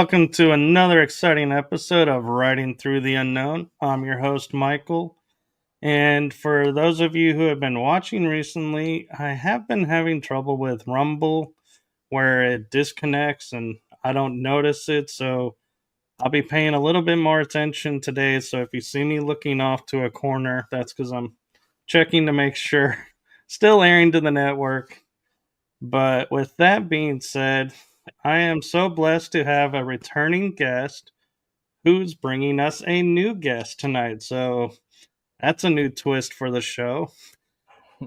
welcome to another exciting episode of Riding Through the Unknown. I'm your host, Michael. And for those of you who have been watching recently, I have been having trouble with Rumble where it disconnects and I don't notice it. So I'll be paying a little bit more attention today. So if you see me looking off to a corner, that's because I'm checking to make sure still airing to the network. But with that being said, I am so blessed to have a returning guest who's bringing us a new guest tonight. So that's a new twist for the show.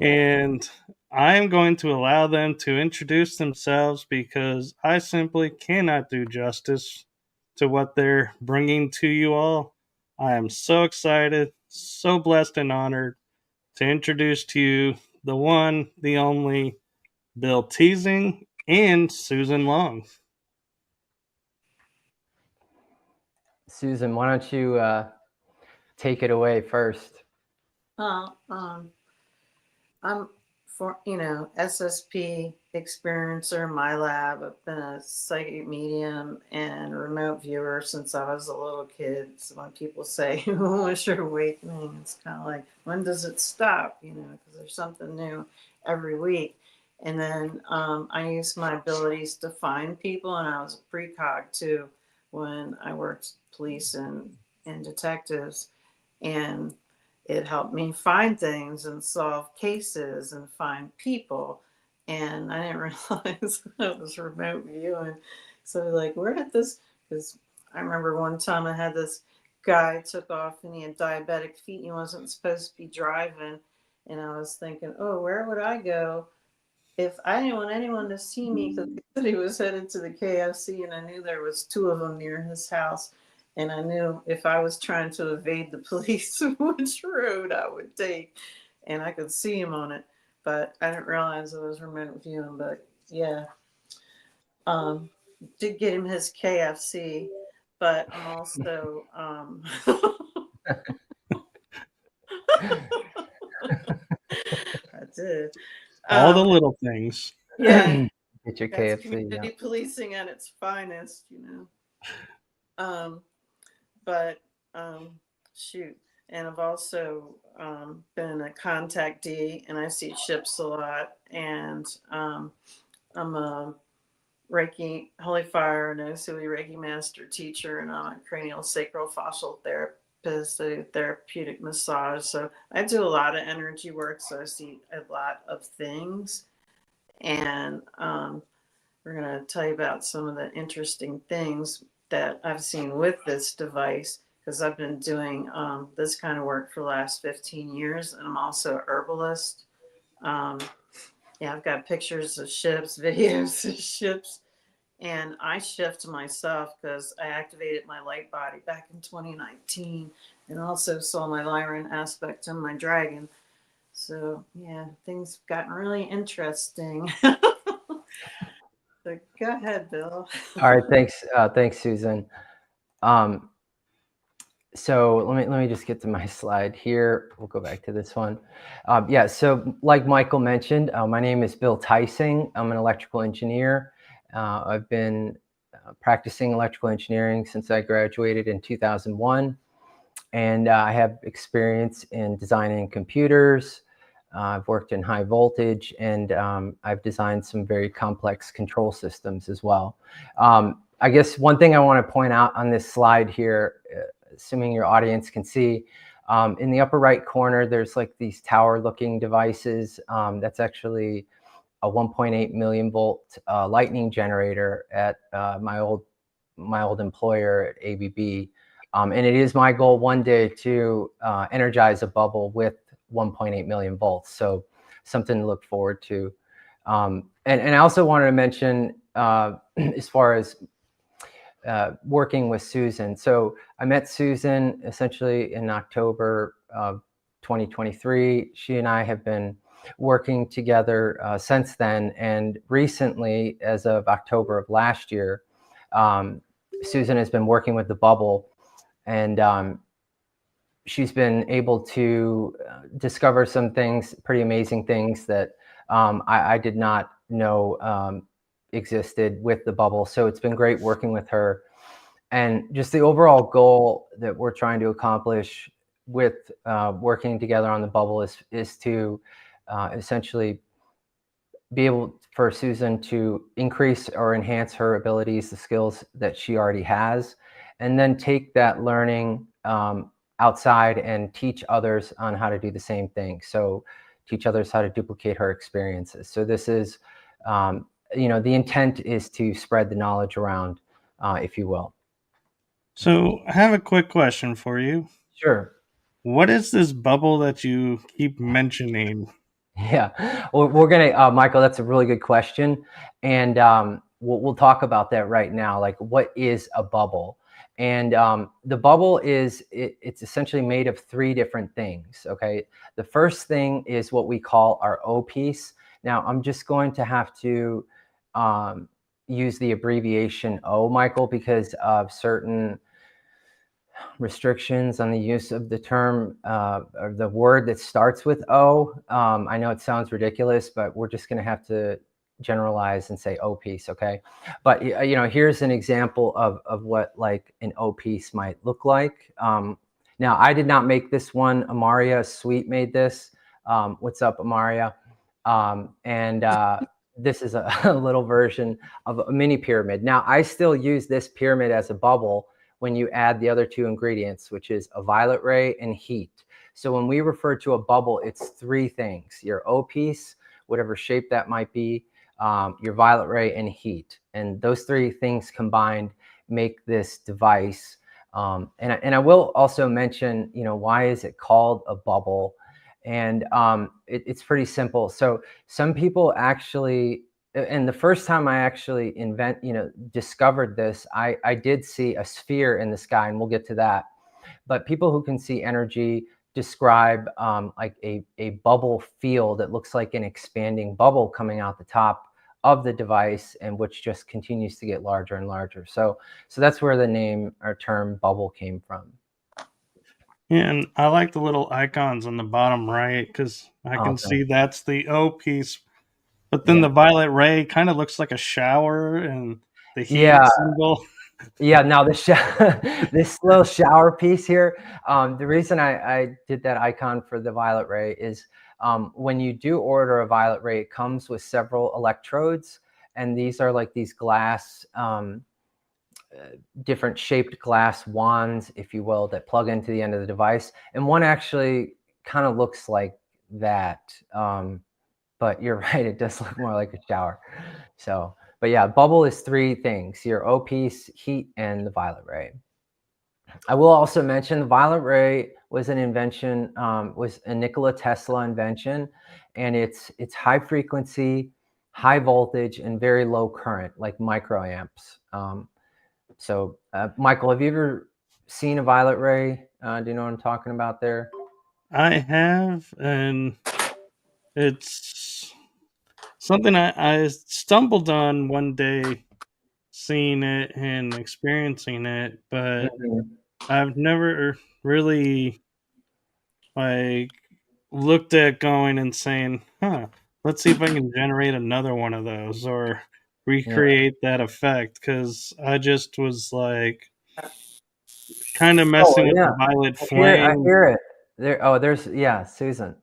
And I am going to allow them to introduce themselves because I simply cannot do justice to what they're bringing to you all. I am so excited, so blessed and honored to introduce to you the one, the only Bill Teising and Susan Long. Susan, why don't you take it away first? I'm SSP experiencer in my lab. I've been a psychic medium and remote viewer since I was a little kid. So when people say, when was your awakening? It's kind of like, when does it stop? Because there's something new every week. And then I use my abilities to find people, and I was a precog too when I worked police and detectives. And it helped me find things and solve cases and find people. And I didn't realize it was remote viewing. So like, where did this, because I remember one time I had this guy took off and he had diabetic feet and he wasn't supposed to be driving. And I was thinking, oh, where would I go if I didn't want anyone to see me? Because he said he was headed to the KFC and I knew there was 2 of them near his house. And I knew if I was trying to evade the police, which road I would take. And I could see him on it. But I didn't realize it was remote viewing. But yeah. Did get him his KFC. But I'm also... I did. All the little things. Yeah. Get your That's KFC. community policing at its finest, But shoot, and I've also been a contactee, and I see ships a lot, and I'm a Reiki, Holy Fire, and Osui Reiki Master teacher, and I'm a cranial sacral fascial therapist, a therapeutic massage. So I do a lot of energy work, so I see a lot of things, and we're going to tell you about some of the interesting things that I've seen with this device, because I've been doing this kind of work for the last 15 years, and I'm also a herbalist. I've got pictures of ships, videos of ships, and I shift myself because I activated my light body back in 2019 and also saw my Lyran aspect and my dragon. So yeah, things have gotten really interesting. So go ahead, Bill. All right, thanks, Susan. So let me just get to my slide here. We'll go back to this one. So like Michael mentioned, my name is Bill Teising. I'm an electrical engineer. I've been practicing electrical engineering since I graduated in 2001. And I have experience in designing computers. I've worked in high voltage, and I've designed some very complex control systems as well. I guess one thing I want to point out on this slide here, assuming your audience can see, in the upper right corner, there's like these tower looking devices. That's actually a 1.8 million volt lightning generator at my old employer at ABB. And it is my goal one day to energize a bubble with 1.8 million volts. So something to look forward to. And I also wanted to mention, as far as working with Susan. So I met Susan essentially in October of 2023. She and I have been working together since then. And recently, as of October of last year, Susan has been working with the bubble, and she's been able to discover some things, pretty amazing things that I did not know existed with the bubble. So it's been great working with her. And just the overall goal that we're trying to accomplish with working together on the bubble is to essentially be able for Susan to increase or enhance her abilities, the skills that she already has, and then take that learning outside and teach others on how to do the same thing. So teach others how to duplicate her experiences. So this is, the intent is to spread the knowledge around, if you will. So I have a quick question for you. Sure. What is this bubble that you keep mentioning? Yeah, well, we're gonna, Michael. That's a really good question, and we'll talk about that right now. Like, what is a bubble? And the bubble it's essentially made of 3 different things. Okay, the first thing is what we call our O piece. Now, I'm just going to have to use the abbreviation O, Michael, because of certain restrictions on the use of the term or the word that starts with O. I know it sounds ridiculous, but we're just going to have to generalize and say O piece, okay? But here's an example of what like an O piece might look like. Now, I did not make this one. Amaria Sweet made this. What's up, Amaria? This is a little version of a mini pyramid. Now, I still use this pyramid as a bubble when you add the other 2 ingredients, which is a violet ray and heat. So when we refer to a bubble, it's 3 things: your O piece, whatever shape that might be, your violet ray, and heat. And those 3 things combined make this device. And I will also mention, why is it called a bubble? And it's pretty simple. So some people actually, and the first time I actually discovered this, I did see a sphere in the sky, and we'll get to that. But people who can see energy describe like a bubble field that looks like an expanding bubble coming out the top of the device, and which just continues to get larger and larger. So that's where the name or term bubble came from. Yeah, and I like the little icons on the bottom right because I can see that's the O piece. But then the violet ray kind of looks like a shower, and the heat symbol. Yeah, now this little shower piece here, the reason I did that icon for the violet ray is when you do order a violet ray, it comes with several electrodes, and these are like these glass, different shaped glass wands, if you will, that plug into the end of the device. And one actually kind of looks like that. But you're right, it does look more like a shower. So, but yeah, bubble is 3 things: your O piece, heat, and the violet ray. I will also mention the violet ray was an invention, was a Nikola Tesla invention, and it's high frequency, high voltage, and very low current, like microamps. So, Michael, have you ever seen a violet ray? Do you know what I'm talking about there? I have, and it's something I stumbled on one day, seeing it and experiencing it, but I've never really like looked at going and saying, let's see if I can generate another one of those or recreate that effect, because I just was like kind of messing with the violet flame. I hear it. There's Susan.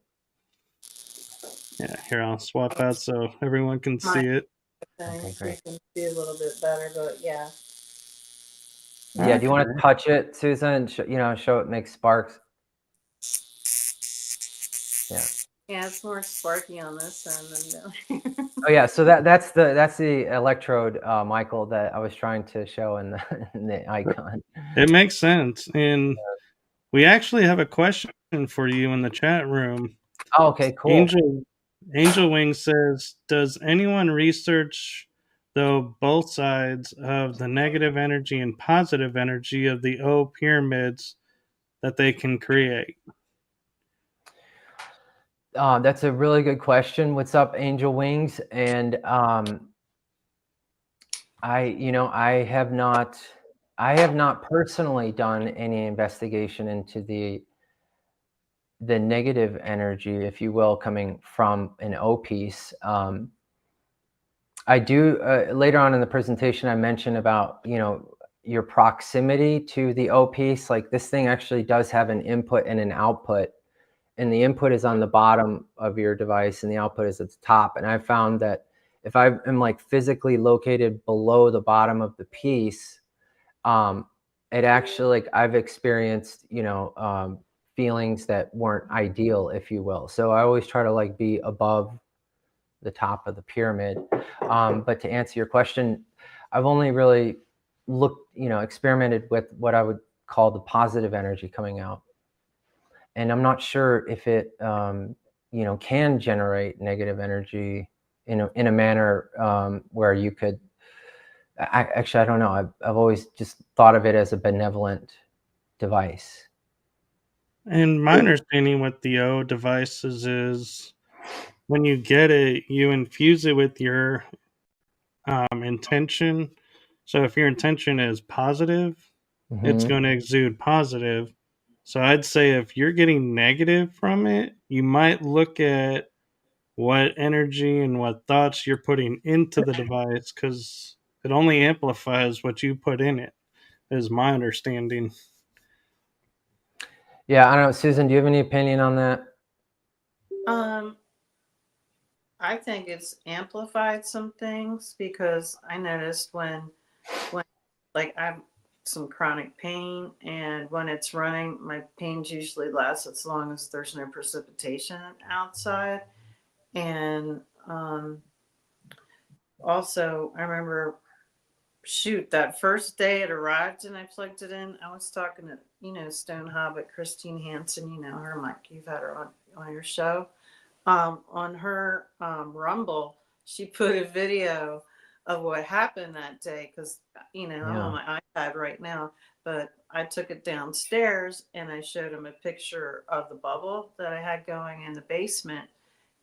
Yeah, here, I'll swap out so everyone can see it. Okay, great. You can see a little bit better, but yeah. Yeah, do you want to touch it, Susan? Show it makes sparks. Yeah, it's more sparky on this end than down. Oh yeah, so that's the electrode, Michael, that I was trying to show in the icon. It makes sense, and we actually have a question for you in the chat room. Oh, okay, cool. Angel Wing says, "Does anyone research though both sides of the negative energy and positive energy of the O pyramids that they can create?" That's a really good question. What's up, Angel Wings? And I have not personally done any investigation into the negative energy, if you will, coming from an O piece. I do later on in the presentation, I mentioned about your proximity to the O piece. Like this thing actually does have an input and an output, and the input is on the bottom of your device and the output is at the top. And I found that if I am like physically located below the bottom of the piece, it actually, like, I've experienced, feelings that weren't ideal, if you will. So I always try to like be above the top of the pyramid. But to answer your question, I've only really experimented with what I would call the positive energy coming out. And I'm not sure if it, can generate negative energy in a manner where you could. I don't know. I've always just thought of it as a benevolent device. And my understanding with the O devices is when you get it, you infuse it with your intention. So if your intention is positive, it's Mm-hmm. going to exude positive. So I'd say if you're getting negative from it, you might look at what energy and what thoughts you're putting into the device because it only amplifies what you put in it, is my understanding. Yeah, I don't know. Susan, do you have any opinion on that? I think it's amplified some things because I noticed when like I have some chronic pain, and when it's running, my pain's usually less as long as there's no precipitation outside. And also, I remember, shoot, that first day it arrived and I plugged it in. I was talking to Stone Hobbit, Christine Hansen. You know her, Mike. You've had her on your show. On her Rumble, she put a video of what happened that day because I'm on my iPad right now, but I took it downstairs and I showed him a picture of the bubble that I had going in the basement.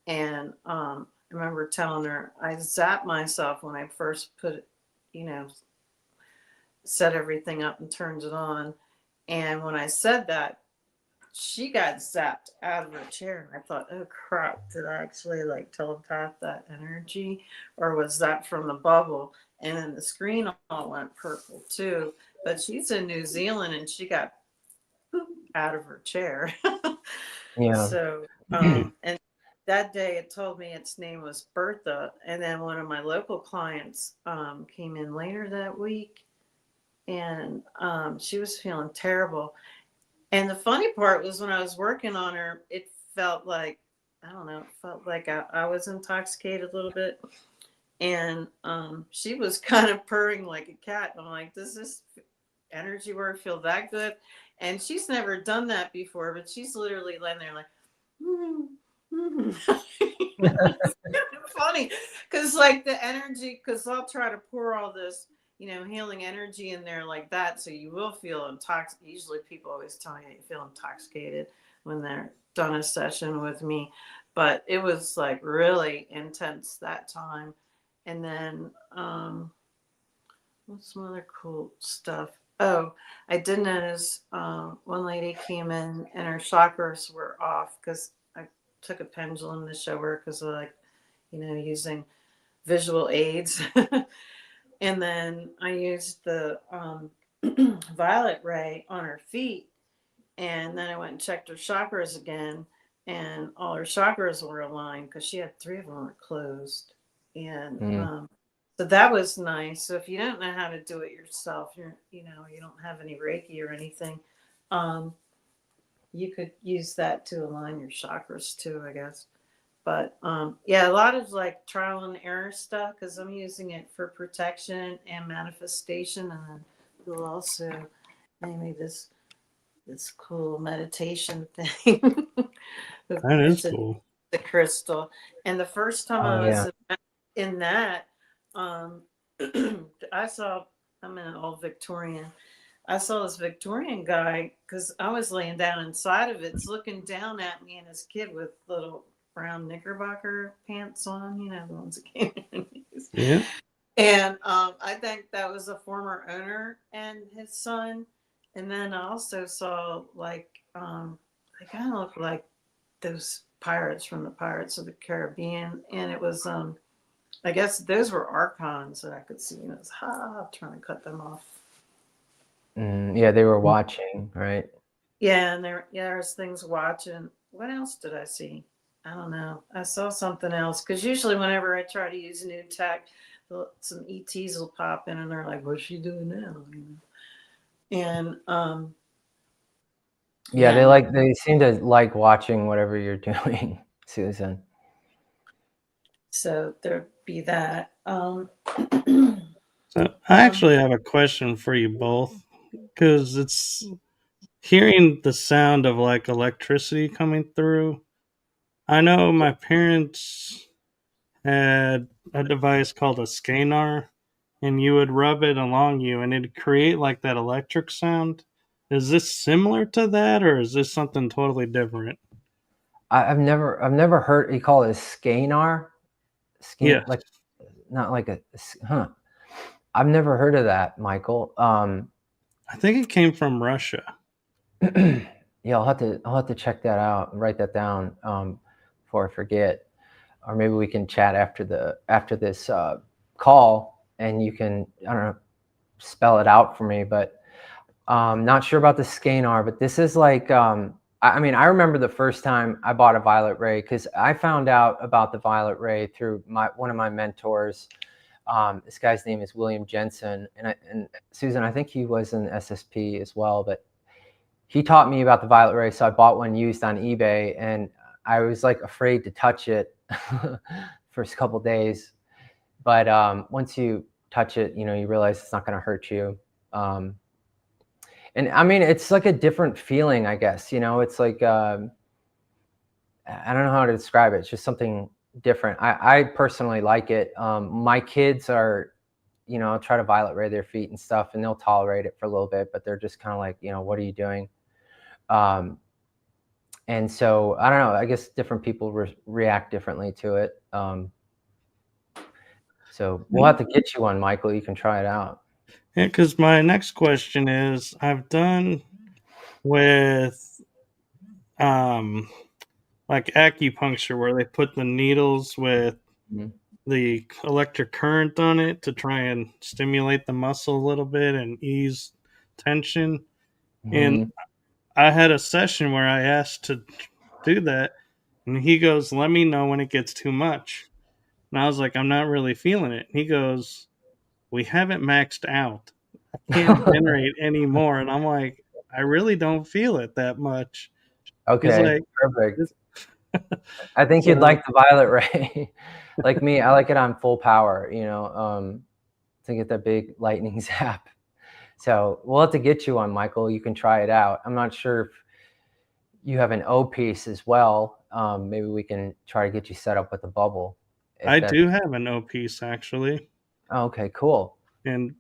And I remember telling her I zapped myself when I first put it, set everything up and turned it on. And when I said that, she got zapped out of her chair. And I thought, oh crap, did I actually like telepath that energy? Or was that from the bubble? And then the screen all went purple too. But she's in New Zealand and she got out of her chair. Yeah. So, and that day it told me its name was Bertha. And then one of my local clients came in later that week, and she was feeling terrible. And the funny part was when I was working on her, it felt like, I don't know, it felt like I was intoxicated a little bit. And she was kind of purring like a cat. I'm like, does this energy work feel that good? And she's never done that before, but she's literally laying there like, it's kind of funny because like the energy, because I'll try to pour all this healing energy in there like that, so you will feel intoxicated. Usually people always tell me they feel intoxicated when they're done a session with me, but it was like really intense that time. And then what's some other cool stuff? Oh, I did notice one lady came in and her chakras were off because I took a pendulum to show her because of like, using visual aids. And then I used the violet ray on her feet. And then I went and checked her chakras again. And all her chakras were aligned because she had 3 of them were closed. And so that was nice. So if you don't know how to do it yourself, you don't have any Reiki or anything, you could use that to align your chakras too, I guess. But yeah, a lot of like trial and error stuff because I'm using it for protection and manifestation, and then we'll also maybe this cool meditation thing. That is It's cool. the crystal. And the first time Oh I yeah. was in that, um, I saw, I'm in an old Victorian. I saw this Victorian guy because I was laying down inside of it. It's looking down at me and his kid with little brown knickerbocker pants on, the ones that came in. Yeah. And I think that was a former owner and his son. And then I also saw like, they kind of look like those pirates from the Pirates of the Caribbean. And it was, I guess those were archons that I could see. And it was, trying to cut them off. Yeah, they were watching, right? Yeah, and there's things watching. What else did I see? I don't know. I saw something else because usually whenever I try to use new tech, some ETs will pop in and they're like, "What's she doing now?" And Yeah, yeah, they seem to like watching whatever you're doing, Susan. so there'd be that. So I actually have a question for you both because it's hearing the sound of like electricity coming through. I know my parents had a device called a scanar, and you would rub it along you, and it'd create like that electric sound. Is this similar to that, or is this something totally different? I've never heard you call it a scanar, Yeah, like not like huh. I've never heard of that, Michael. I think it came from Russia. Yeah, I'll have to check that out and write that down before I forget. Or maybe we can chat after this call, and you can, I don't know, spell it out for me. But not sure about the scanar, but this is like I mean, I remember the first time I bought a violet ray because I found out about the violet ray through one of my mentors. This guy's name is William Jensen, and Susan, I think he was an SSP as well, but he taught me about the violet ray. So I bought one used on eBay, and I was like afraid to touch it first couple days. But once you touch it, you know, you realize it's not going to hurt you. And I mean, it's like a different feeling, I guess. You know, it's like I don't know how to describe it. It's just something different. I personally like it. My kids are, you know, try to violet ray their feet and stuff, and they'll tolerate it for a little bit, but they're just kind of like, you know, what are you doing? And so I don't know. I guess different people react differently to it. So we'll have to get you one, Michael. You can try it out. Yeah, because my next question is I've done with like acupuncture where they put the needles with Mhm. the electric current on it to try and stimulate the muscle a little bit and ease tension. And Mhm. I had a session where I asked to do that, and he goes, "Let me know when it gets too much." And I was like, "I'm not really feeling it." He goes, "We haven't maxed out. I can't generate any more." And I'm like, "I really don't feel it that much." He's Okay, like, perfect. I think you'd so like the violet ray. Like me, I like it on full power, you know, to get that big lightning zap. So we'll have to get you one, Michael. You can try it out. I'm not sure if you have an O piece as well. Maybe we can try to get you set up with a bubble. If I that. do have an O piece actually. Oh, okay, cool. And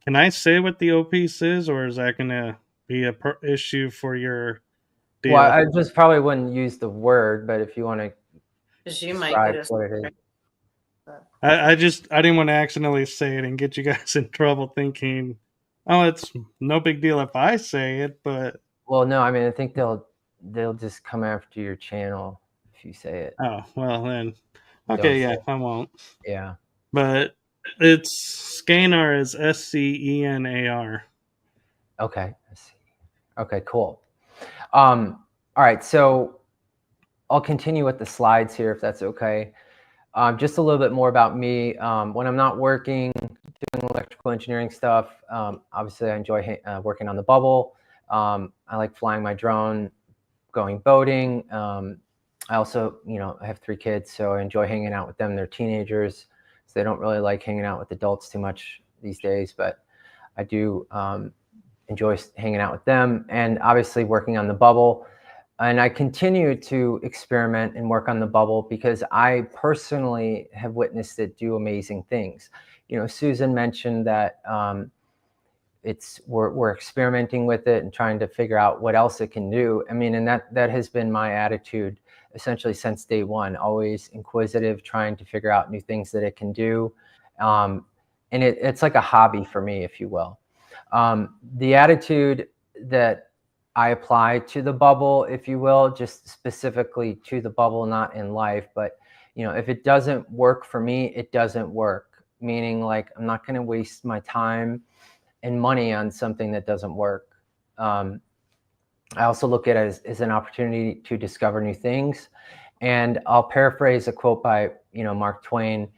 can I say what the O piece is, or is that going to be a issue for your Well, deal? I just probably wouldn't use the word, but if you want to because you might get describe us. what it is. I didn't want to accidentally say it and get you guys in trouble thinking, oh, it's no big deal if I say it, but Well, no, I mean, I think they'll just come after your channel if you say it. oh, well then. Don't Okay, say yeah, it. I won't. Yeah. But it's Scanar is SCENAR. Okay. I see. Okay, cool. All right, so I'll continue with the slides here if that's okay. Just a little bit more about me. When I'm not working, doing electrical engineering stuff, obviously I enjoy working on the bubble. I like flying my drone, going boating. I also, you know, I have 3 kids, so I enjoy hanging out with them. They're teenagers, so they don't really like hanging out with adults too much these days, but I do enjoy hanging out with them, and obviously working on the bubble. And I continue to experiment and work on the bubble because I personally have witnessed it do amazing things. You know, Susan mentioned that we're experimenting with it and trying to figure out what else it can do. I mean, and that has been my attitude essentially since day one. Always inquisitive, trying to figure out new things that it can do, and it's like a hobby for me, if you will. The attitude that I apply to the bubble, if you will, just specifically to the bubble, not in life, but you know, if it doesn't work for me, it doesn't work. Meaning, like, I'm not going to waste my time money on something that doesn't work. I also look at it as an opportunity to discover new things. And I'll paraphrase a quote by, Mark Twain.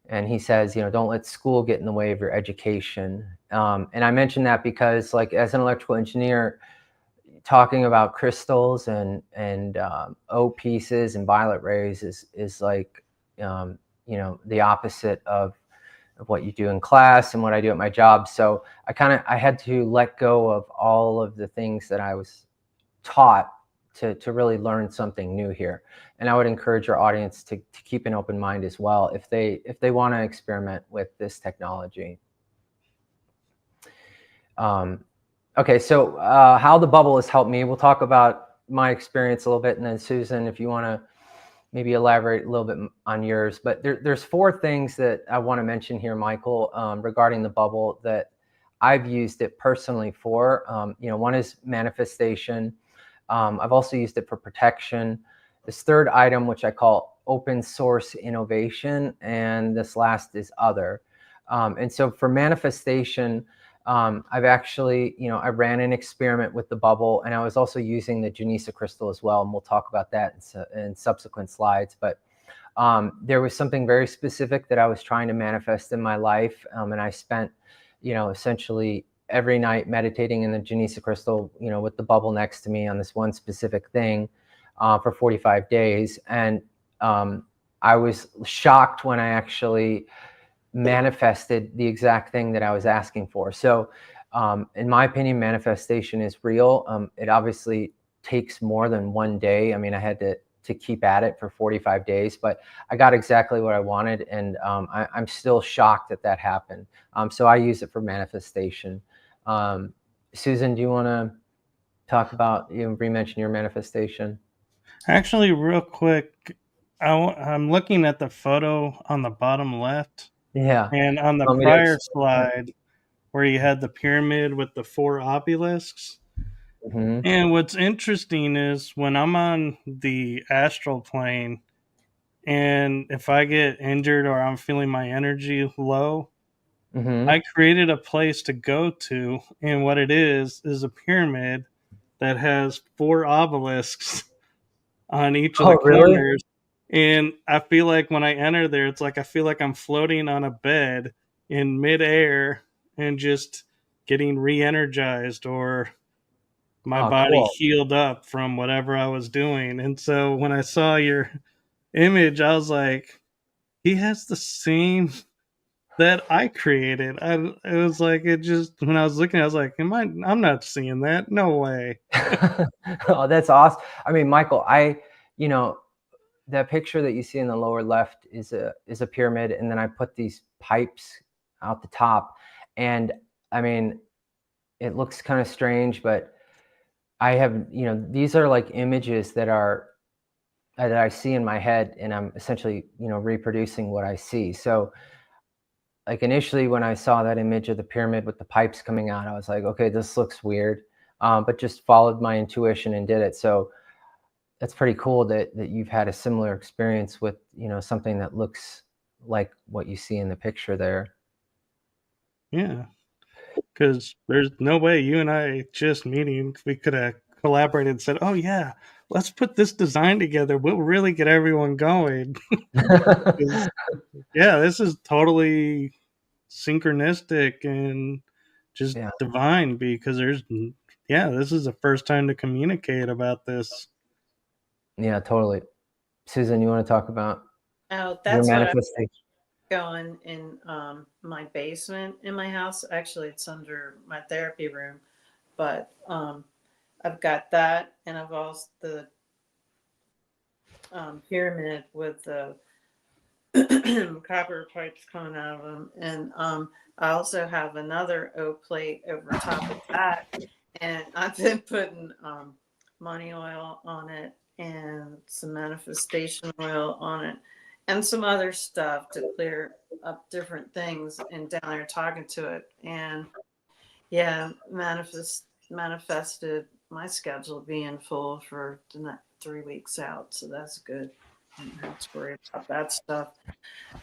And he says, don't let school get in the way of your education. And I mention that because, like, as an electrical engineer, talking about crystals and O pieces and violet rays is like, the opposite of what you do in class and what I do at my job. So I had to let go of all of the things that I was taught to really learn something new here. And I would encourage your audience to keep an open mind as well if they want to experiment with this technology. Okay, so how the bubble has helped me. We'll talk about my experience a little bit, and then Susan, if you want to maybe elaborate a little bit on yours. But there's 4 things that I want to mention here, Michael, regarding the bubble that I've used it personally for. One is manifestation. I've also used it for protection. This third item, which I call open source innovation, and this last is other. And so for manifestation, I've actually, I ran an experiment with the bubble, and I was also using the Genesa crystal as well, and we'll talk about that in subsequent slides. But there was something very specific that I was trying to manifest in my life, and I spent, essentially every night meditating in the Genesa crystal, with the bubble next to me on this one specific thing for 45 days. And I was shocked when I actually manifested the exact thing that I was asking for. So in my opinion, manifestation is real. It obviously takes more than one day. I mean, I had to keep at it for 45 days, but I got exactly what I wanted. And I'm still shocked that happened. So I use it for manifestation. Susan, do you want to talk about, re-mention your manifestation? Actually, real quick, I'm looking at the photo on the bottom left. Yeah. And on the prior slide where you had the pyramid with the 4 obelisks. Mm-hmm. And what's interesting is when I'm on the astral plane, and if I get injured or I'm feeling my energy low, Mm-hmm. I created a place to go to. And what it is a pyramid that has 4 obelisks on each of the corners. And I feel like when I enter there, it's like I feel like I'm floating on a bed in midair and just getting re-energized, or my body healed up from whatever I was doing. And so when I saw your image, I was like, he has the same that I created. It was like, it just, when I was looking, I was like, I'm not seeing that. No way. Oh, that's awesome. I mean, Michael, that picture that you see in the lower left is a pyramid, and then I put these pipes out the top, and I mean, it looks kind of strange, but I have, these are like images that I see in my head, and I'm essentially, reproducing what I see. So like initially when I saw that image of the pyramid with the pipes coming out, I was like, okay, this looks weird, but just followed my intuition and did it. So that's pretty cool that you've had a similar experience with, something that looks like what you see in the picture there. Yeah, because there's no way you and I just meeting, we could have collaborated and said, oh yeah, let's put this design together. We'll really get everyone going. Yeah, this is totally synchronistic and just divine, because this is the first time to communicate about this. Yeah, totally. Susan, you want to talk about that's your manifestation? Going in my basement in my house. Actually, it's under my therapy room, but I've got that, and I've also the pyramid with the copper pipes coming out of them, and I also have another oak plate over top of that, and I've been putting money oil on it and some manifestation oil on it and some other stuff to clear up different things, and down there talking to it, and manifested my schedule being full for the next 3 weeks out, so that's good. I don't have to worry about that stuff.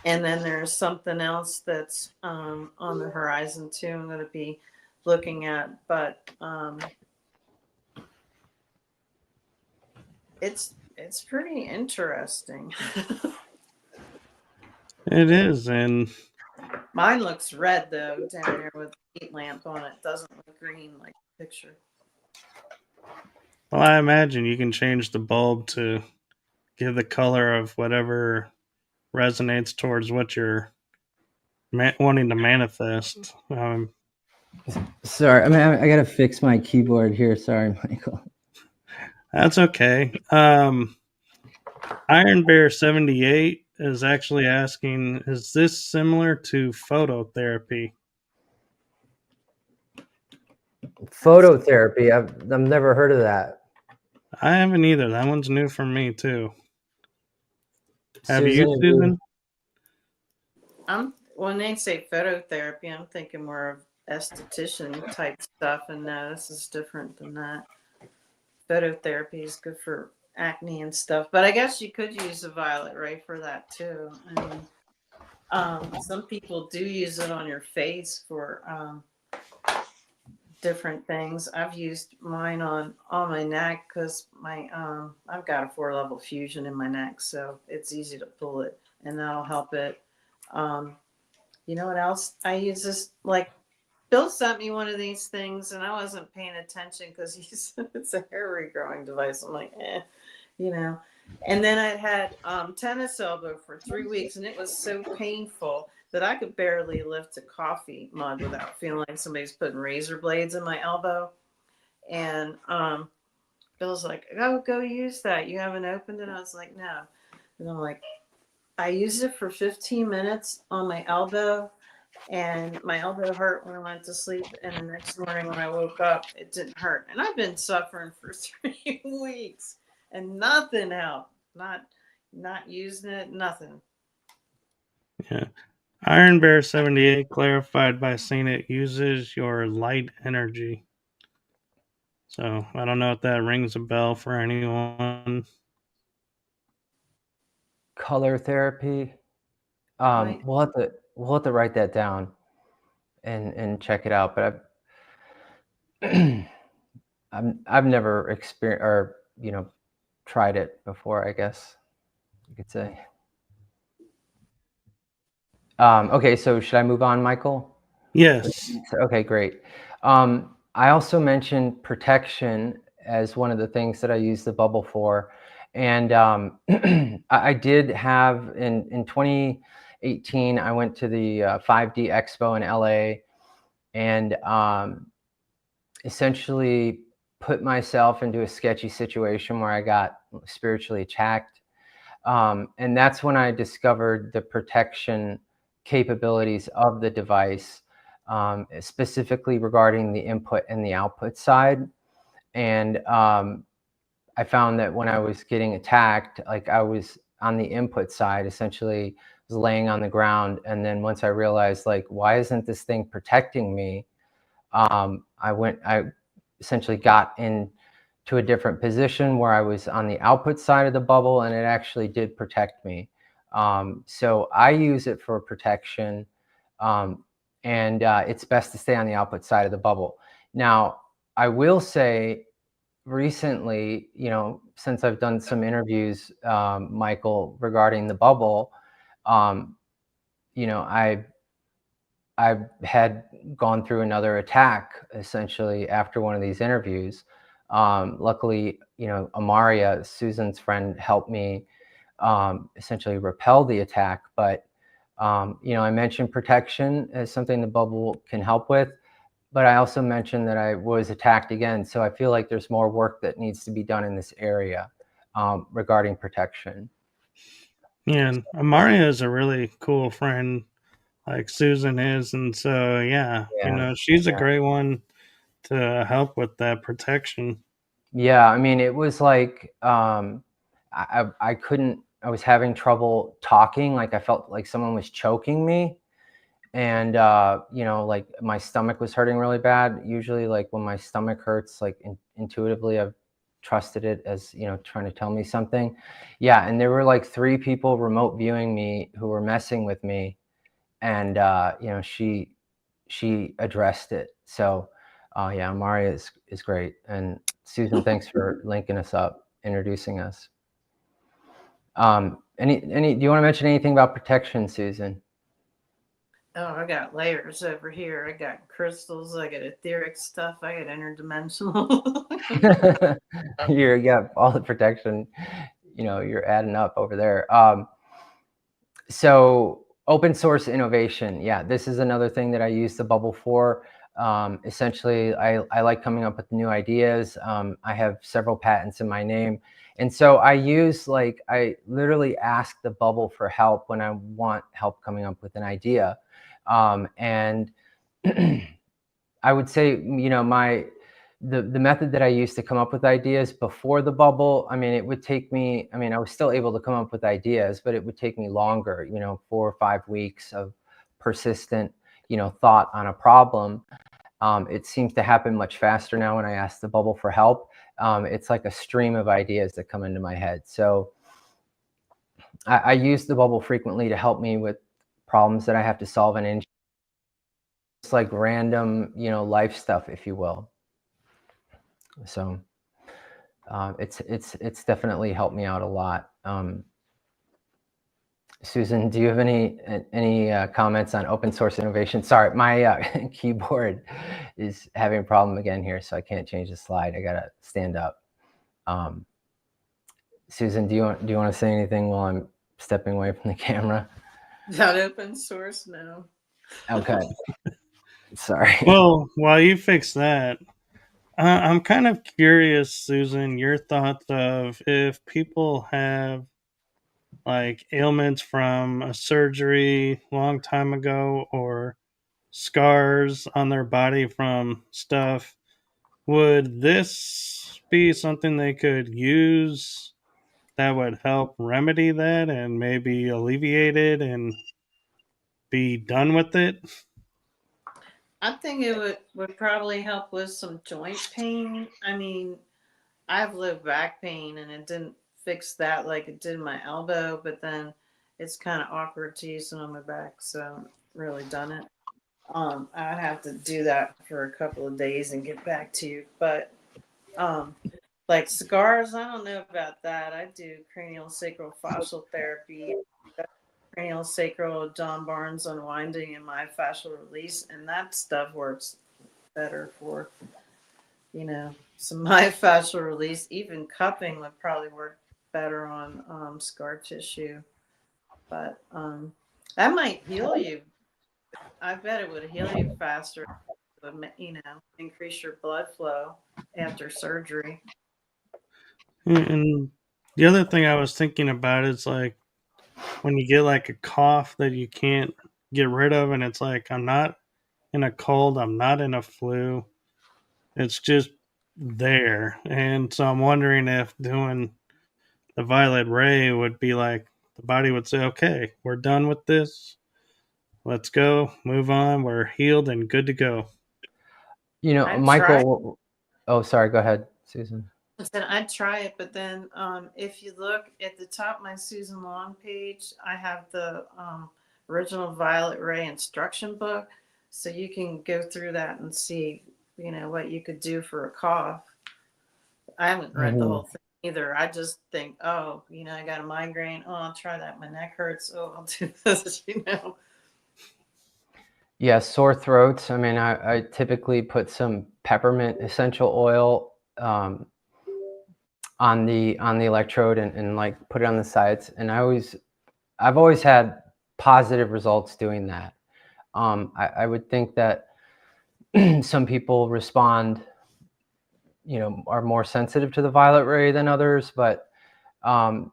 And then there's something else that's on the horizon too. I'm going to be looking at, but it's pretty interesting. It is, and Mine looks red though down there with the heat lamp on it. Doesn't look green like the picture. well, I imagine you can change the bulb to give the color of whatever resonates towards what you're wanting to manifest. Sorry, I mean, I gotta fix my keyboard here. Sorry, Michael. That's okay. Iron Bear 78 is actually asking, is this similar to phototherapy? Phototherapy. I've never heard of that. I haven't either. That one's new for me too. Have Susan, you, Susan? When they say phototherapy, I'm thinking more of esthetician type stuff, and no, this is different than that. Phototherapy is good for acne and stuff, but I guess you could use a violet ray for that too. I mean, some people do use it on your face for different things. I've used mine on my neck because I've got a 4-level fusion in my neck, so it's easy to pull it, and that'll help it. You know what else I use? This, like, Bill sent me one of these things, and I wasn't paying attention because he said it's a hair regrowing device. I'm like, you know. And then I had tennis elbow for 3 weeks, and it was so painful that I could barely lift a coffee mug without feeling like somebody's putting razor blades in my elbow. And Bill's like, "Oh, go use that. You haven't opened it?" I was like, "No." And I'm like, I used it for 15 minutes on my elbow, and my elbow hurt when I went to sleep. And the next morning when I woke up, it didn't hurt. And I've been suffering for 3 weeks, and nothing helped. Not using it, nothing. Yeah. Iron Bear 78 clarified by saying it uses your light energy. So I don't know if that rings a bell for anyone. Color therapy. Right. We'll have to write that down and check it out. But I've never experienced or tried it before, I guess you could say. Okay, so should I move on, Michael? Yes. Okay, great. I also mentioned protection as one of the things that I use the bubble for. And I did have in 2018, I went to the 5D Expo in LA and essentially put myself into a sketchy situation where I got spiritually attacked. And that's when I discovered the protection capabilities of the device, specifically regarding the input and the output side. And I found that when I was getting attacked, like I was on the input side, essentially was laying on the ground. And then once I realized, like, why isn't this thing protecting me? I essentially got into a different position where I was on the output side of the bubble, and it actually did protect me. So I use it for protection, and it's best to stay on the output side of the bubble. Now, I will say recently, since I've done some interviews, Michael, regarding the bubble, I've had gone through another attack essentially after one of these interviews. Luckily, Amaria, Susan's friend, helped me essentially repel the attack. But, I mentioned protection as something the bubble can help with, but I also mentioned that I was attacked again. So I feel like there's more work that needs to be done in this area regarding protection. Yeah, and Amaria is a really cool friend, like Susan is, and so she's a great one to help with that protection. Yeah, I mean, it was like I couldn't. I was having trouble talking. Like I felt like someone was choking me, and like my stomach was hurting really bad. Usually, like when my stomach hurts, like intuitively, I've trusted it as trying to tell me something. Yeah, and there were like 3 people remote viewing me who were messing with me, and she addressed it. So Oh yeah, Mari is great. And Susan, thanks for linking us up, introducing us. Do you want to mention anything about protection, Susan? Oh, I got layers over here. I got crystals. I got etheric stuff. I got interdimensional. You got all the protection. You're adding up over there. So open source innovation. Yeah, this is another thing that I use the bubble for. Essentially, I like coming up with new ideas. I have several patents in my name. And so I literally ask the bubble for help when I want help coming up with an idea. And I would say, the method that I used to come up with ideas before the bubble, it would take me, I was still able to come up with ideas, but it would take me longer, 4 or 5 weeks of persistent, thought on a problem. It seems to happen much faster now when I ask the bubble for help. It's like a stream of ideas that come into my head. So I use the bubble frequently to help me with problems that I have to solve in engineering. It's like random, life stuff, if you will. So it's definitely helped me out a lot. Susan, do you have any comments on open source innovation? Sorry, my keyboard is having a problem again here, so I can't change the slide. I gotta stand up. Susan, do you want to say anything while I'm stepping away from the camera? Not open source, no. Okay. Sorry. Well, while you fix that, I'm kind of curious, Susan, your thoughts of if people have like ailments from a surgery long time ago or scars on their body from stuff, would this be something they could use that would help remedy that and maybe alleviate it and be done with it? I think it would probably help with some joint pain. I have low back pain and it didn't fix that like it did my elbow, but then it's kind of awkward to use it on my back, so I haven't really done it. I'd have to do that for a couple of days and get back to you. But like scars, I don't know about that. I do cranial sacral fascial therapy, cranial sacral John Barnes unwinding and myofascial release, and that stuff works better for some myofascial release. Even cupping would probably work better on scar tissue, but that might heal you. I bet it would heal you faster. It would, increase your blood flow after surgery. And the other thing I was thinking about is like when you get like a cough that you can't get rid of, and it's like, I'm not in a cold, I'm not in a flu, it's just there. And so I'm wondering if doing the violet ray would be like the body would say, okay, we're done with this. Let's go, move on. We're healed and good to go. Michael. Oh, sorry. Go ahead, Susan. I said I'd try it, but then if you look at the top of my Susan Long page, I have the original Violet Ray instruction book, so you can go through that and see, what you could do for a cough. I haven't read the whole thing either. I just think, I got a migraine. Oh, I'll try that. My neck hurts. Oh, I'll do this. Yeah, sore throats. I typically put some peppermint essential oil on the electrode and like put it on the sides, and I've always had positive results doing that. I would think that some people respond, are more sensitive to the violet ray than others, but I'm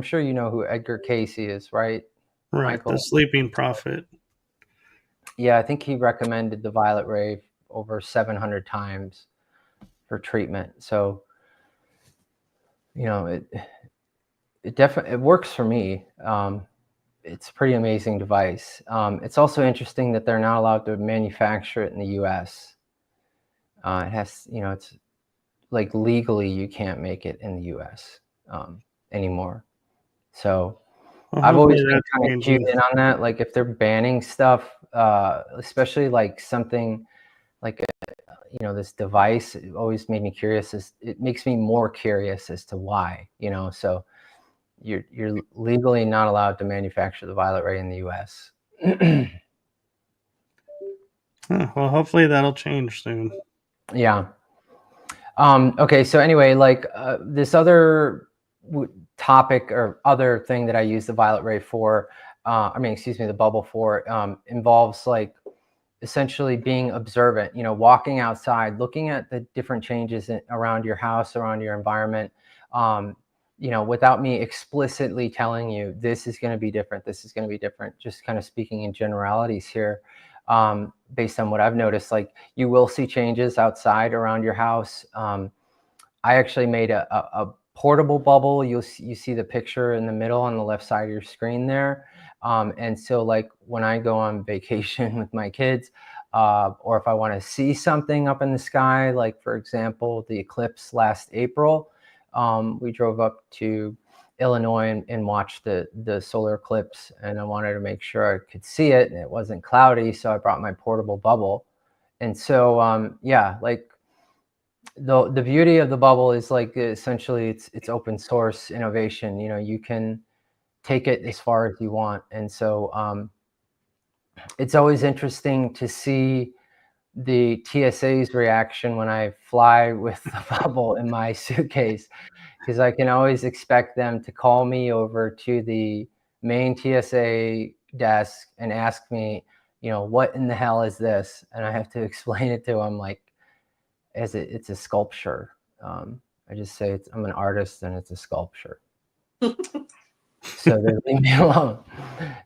sure you know who Edgar Cayce is, right? Right, Michael? the sleeping prophet. Yeah, I think he recommended the violet ray over 700 times for treatment. So, it definitely works for me. It's a pretty amazing device. It's also interesting that they're not allowed to manufacture it in the U.S. It has, it's like legally you can't make it in the U.S. Anymore. So I've always been kind of cued in on that. Like if they're banning stuff, especially like something like this device, it always made me curious. It makes me more curious as to why, so you're legally not allowed to manufacture the violet ray in the US. Well, hopefully that'll change soon. Yeah. Okay. So anyway, like this other topic or other thing that I use the violet ray for, the bubble for, involves like essentially being observant, walking outside, looking at the different changes around your house, around your environment, without me explicitly telling you this is going to be different, this is going to be different, just kind of speaking in generalities here. Based on what I've noticed, like you will see changes outside around your house. I actually made a portable bubble. You see the picture in the middle on the left side of your screen there. And so like when I go on vacation with my kids, or if I want to see something up in the sky, like for example, the eclipse last April, we drove up to Illinois and watched the solar eclipse, and I wanted to make sure I could see it and it wasn't cloudy, so I brought my portable bubble. And so yeah, like the beauty of the bubble is like essentially it's open source innovation. You can take it as far as you want, and so it's always interesting to see the TSA's reaction when I fly with the bubble in my suitcase, because I can always expect them to call me over to the main TSA desk and ask me, what in the hell is this? And I have to explain it to them like, it's a sculpture. I just say I'm an artist and it's a sculpture. So they leave me alone.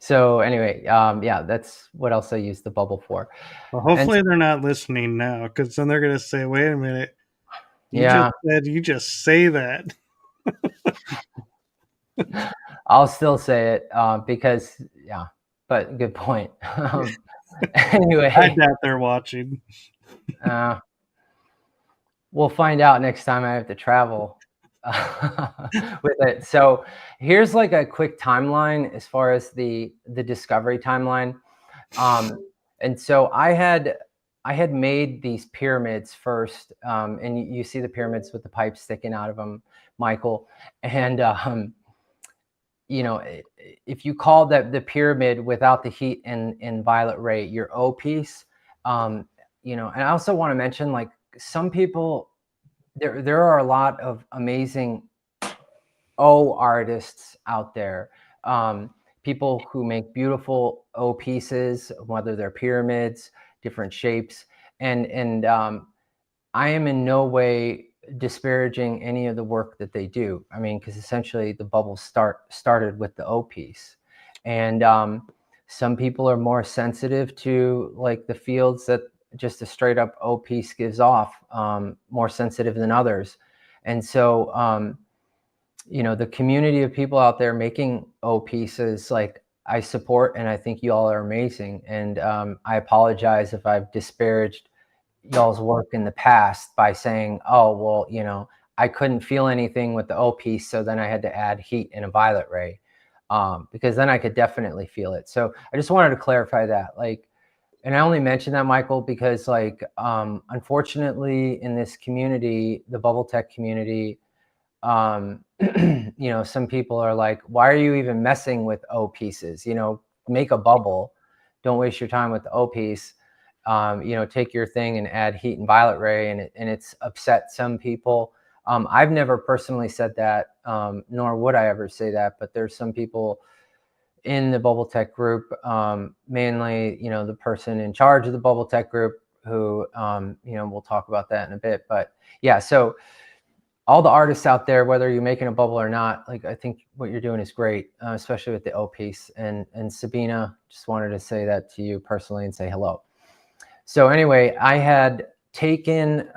So anyway, yeah, that's what else I use the bubble for. Well, hopefully they're not listening now, because then they're going to say, wait a minute. You just say that. I'll still say it because, yeah, but good point. Anyway. I doubt they're watching. We'll find out next time I have to travel with it. So here's like a quick timeline as far as the discovery timeline. And so I had made these pyramids first, and you see the pyramids with the pipes sticking out of them, Michael. And if you call that the pyramid without the heat and violet ray your O piece, and I also want to mention, like, some people, there are a lot of amazing O artists out there. People who make beautiful O pieces, whether they're pyramids, different shapes, and I am in no way disparaging any of the work that they do. I mean, because essentially the bubble started with the O piece, and some people are more sensitive to like the fields that just a straight up O piece gives off, more sensitive than others. And so the community of people out there making O pieces, like, I support, and I think you all are amazing. And I apologize if I've disparaged y'all's work in the past by saying, oh, well, I couldn't feel anything with the O piece, so then I had to add heat and a violet ray, because then I could definitely feel it. So I just wanted to clarify that. Like, and I only mentioned that, Michael, because like, unfortunately in this community, the bubble tech community, some people are like, why are you even messing with O pieces? Make a bubble. Don't waste your time with the O piece. Take your thing and add heat and violet ray, and it's upset some people. I've never personally said that, nor would I ever say that, but there's some people in the bubble tech group, mainly, the person in charge of the bubble tech group who, we'll talk about that in a bit. But yeah, so all the artists out there, whether you're making a bubble or not, like, I think what you're doing is great, especially with the O piece. And Sabina, just wanted to say that to you personally and say hello. So anyway, I had taken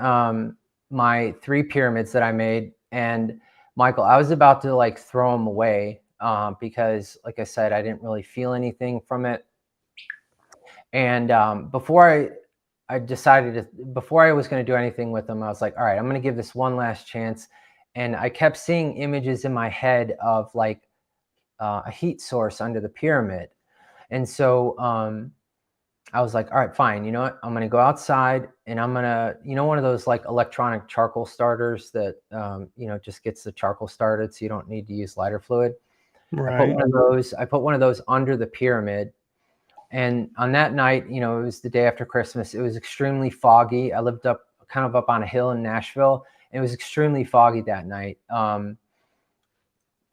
my 3 pyramids that I made, and Michael, I was about to like throw them away because, like I said, I didn't really feel anything from it. And before I decided before I was going to do anything with them, I was like, all right, I'm going to give this one last chance. And I kept seeing images in my head of like a heat source under the pyramid. And so I was like, all right, fine. You know what? I'm going to go outside and I'm going to, one of those like electronic charcoal starters that, just gets the charcoal started. So you don't need to use lighter fluid. I put Right. one of those under the pyramid. And on that night, it was the day after Christmas. It was extremely foggy. I lived up on a hill in Nashville. And it was extremely foggy that night.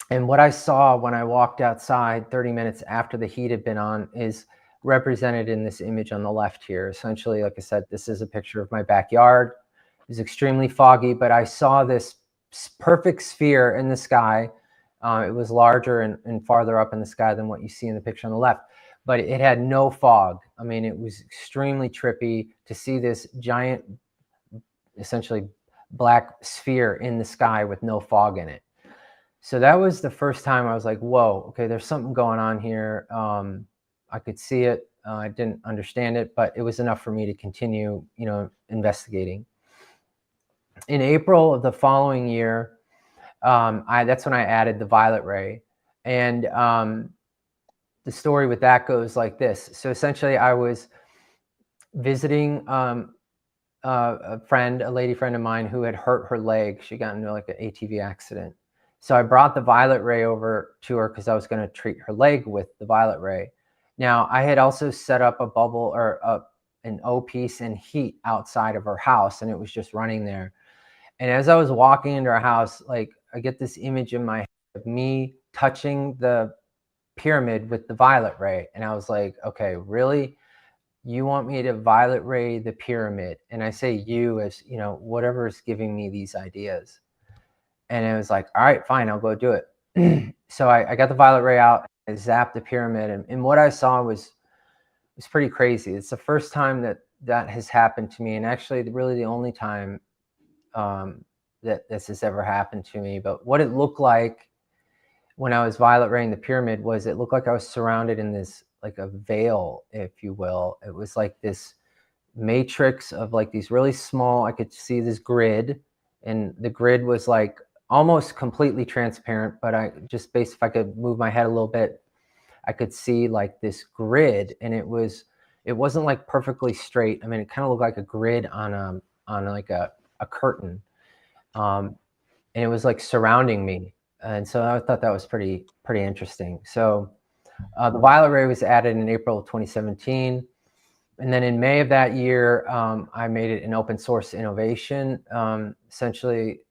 And what I saw when I walked outside 30 minutes after the heat had been on is represented in this image on the left here. Essentially, like I said, this is a picture of my backyard. It was extremely foggy, but I saw this perfect sphere in the sky. It was larger and farther up in the sky than what you see in the picture on the left, but it had no fog. I mean, it was extremely trippy to see this giant, essentially black sphere in the sky with no fog in it. So that was the first time I was like, whoa, okay, there's something going on here. I could see it. I didn't understand it, but it was enough for me to continue, investigating. In April of the following year, that's when I added the violet ray. And the story with that goes like this. So essentially I was visiting a lady friend of mine who had hurt her leg. She got into like an ATV accident. So I brought the violet ray over to her because I was going to treat her leg with the violet ray. Now, I had also set up a bubble or an O piece in heat outside of her house, and it was just running there. And as I was walking into her house, like I get this image in my head of me touching the pyramid with the violet ray. And I was like, okay, really? You want me to violet ray the pyramid? And I say you as, whatever is giving me these ideas. And it was like, all right, fine, I'll go do it. So I got the violet ray out, I zapped the pyramid, and what I saw was pretty crazy. It's the first time that has happened to me, and actually really the only time that this has ever happened to me. But what it looked like when I was violet raying the pyramid was it looked like I was surrounded in this, like a veil, if you will. It was like this matrix of like these really small, I could see this grid, and the grid was like almost completely transparent, but if I could move my head a little bit, I could see like this grid, and it wasn't like perfectly straight. I mean, it kind of looked like a grid on like a curtain. And it was like surrounding me. And so I thought that was pretty interesting. So the violet ray was added in April of 2017. And then in May of that year, I made it an open source innovation. Essentially,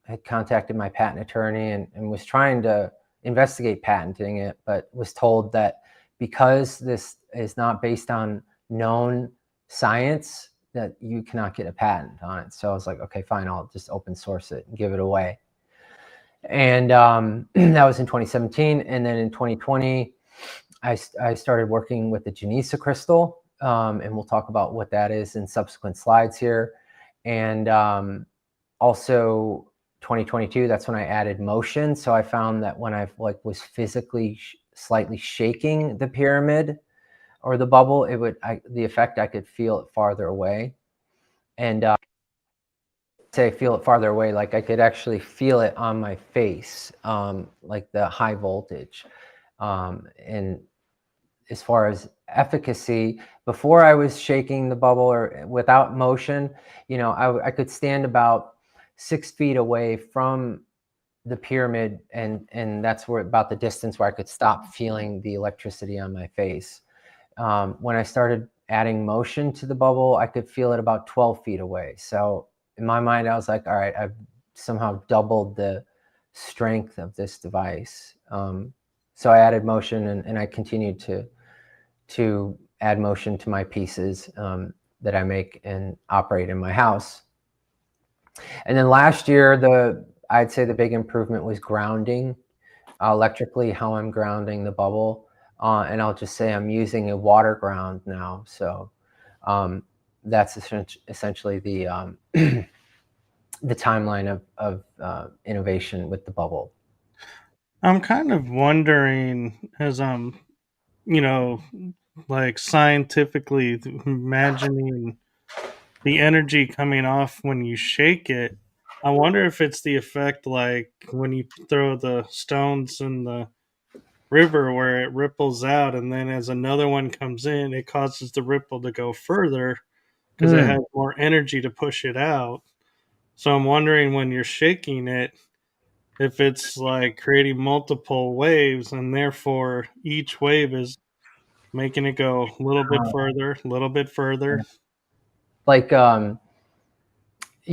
I had contacted my patent attorney and was trying to investigate patenting it, but was told that because this is not based on known science, that you cannot get a patent on it. So I was like, okay, fine, I'll just open source it and give it away. And that was in 2017. And then in 2020, I started working with the Genesa crystal. And we'll talk about what that is in subsequent slides here. And also 2022, that's when I added motion. So I found that when I was physically slightly shaking the pyramid or the bubble, the effect, I could feel it farther away. And say feel it farther away, like I could actually feel it on my face, like the high voltage. And as far as efficacy, before I was shaking the bubble or without motion, I could stand about 6 feet away from the pyramid, and that's where about the distance where I could stop feeling the electricity on my face. When I started adding motion to the bubble, I could feel it about 12 feet away. So in my mind, I was like, all right, I've somehow doubled the strength of this device. So I added motion, and I continued to add motion to my pieces that I make and operate in my house. And then last year, I'd say the big improvement was grounding, electrically, how I'm grounding the bubble. And I'll just say I'm using a water ground now. So that's essentially the the timeline of innovation with the bubble. I'm kind of wondering, as I'm, like scientifically imagining the energy coming off when you shake it. I wonder if it's the effect like when you throw the stones in the river where it ripples out, and then as another one comes in, it causes the ripple to go further because it has more energy to push it out. So I'm wondering when you're shaking it, if it's like creating multiple waves, and therefore each wave is making it go a little bit further, a little bit further. Like you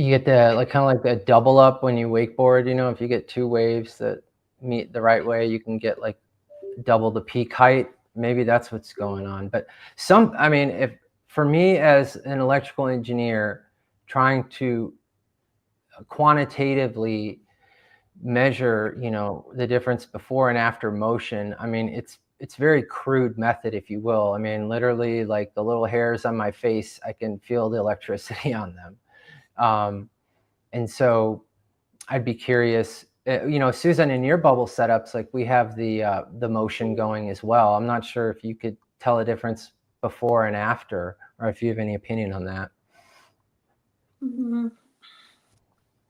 get the like kind of like the double up when you wakeboard. You know, if you get two waves that meet the right way, you can get like double the peak height. Maybe that's what's going on. But I mean, if for me as an electrical engineer trying to quantitatively measure, you know, the difference before and after motion, I mean, it's very crude method, if you will. I mean, literally, like the little hairs on my face, I can feel the electricity on them. And so I'd be curious, you know, Susan, in your bubble setups, like we have the motion going as well. I'm not sure if you could tell a difference before and after, or if you have any opinion on that. Mm-hmm.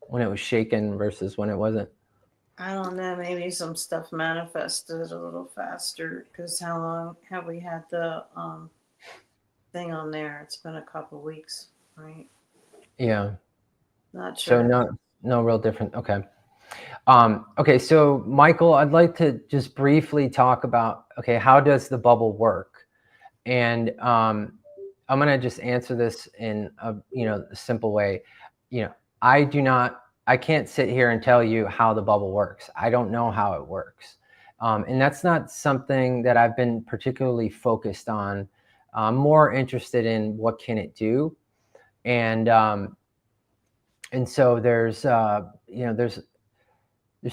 When it was shaken versus when it wasn't. I don't know. Maybe some stuff manifested a little faster because how long have we had the thing on there? It's been a couple weeks, right? Yeah. Not sure. So no real different. Okay. Okay. So Michael, I'd like to just briefly talk about, okay, how does the bubble work? And I'm going to just answer this in a, you know, a simple way. You know, I can't sit here and tell you how the bubble works. I don't know how it works. And that's not something that I've been particularly focused on. I'm more interested in what can it do. And so there's, you know, there's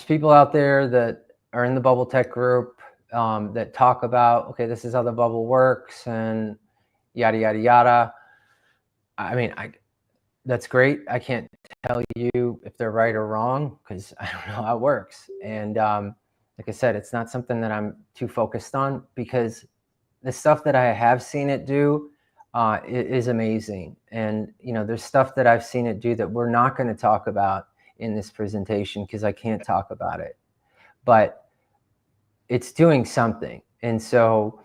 people out there that are in the bubble tech group that talk about, okay, this is how the bubble works and yada, yada, yada. I mean, that's great. I can't tell you if they're right or wrong because I don't know how it works. And like I said, it's not something that I'm too focused on because the stuff that I have seen it do is amazing. And, you know, there's stuff that I've seen it do that we're not going to talk about in this presentation because I can't talk about it. But it's doing something. And so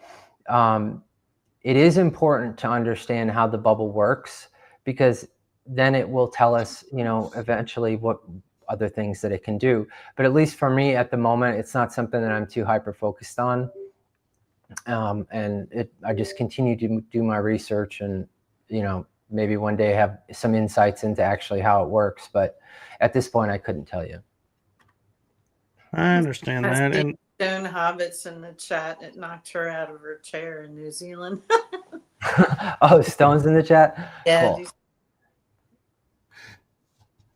it is important to understand how the bubble works because then it will tell us, you know, eventually what other things that it can do. But at least for me at the moment, it's not something that I'm too hyper focused on. And I just continue to do my research and, you know, maybe one day have some insights into actually how it works. But at this point, I couldn't tell you. I understand that. And Stone hobbits in the chat, it knocked her out of her chair in New Zealand. Oh, Stone's in the chat? Yeah. Cool.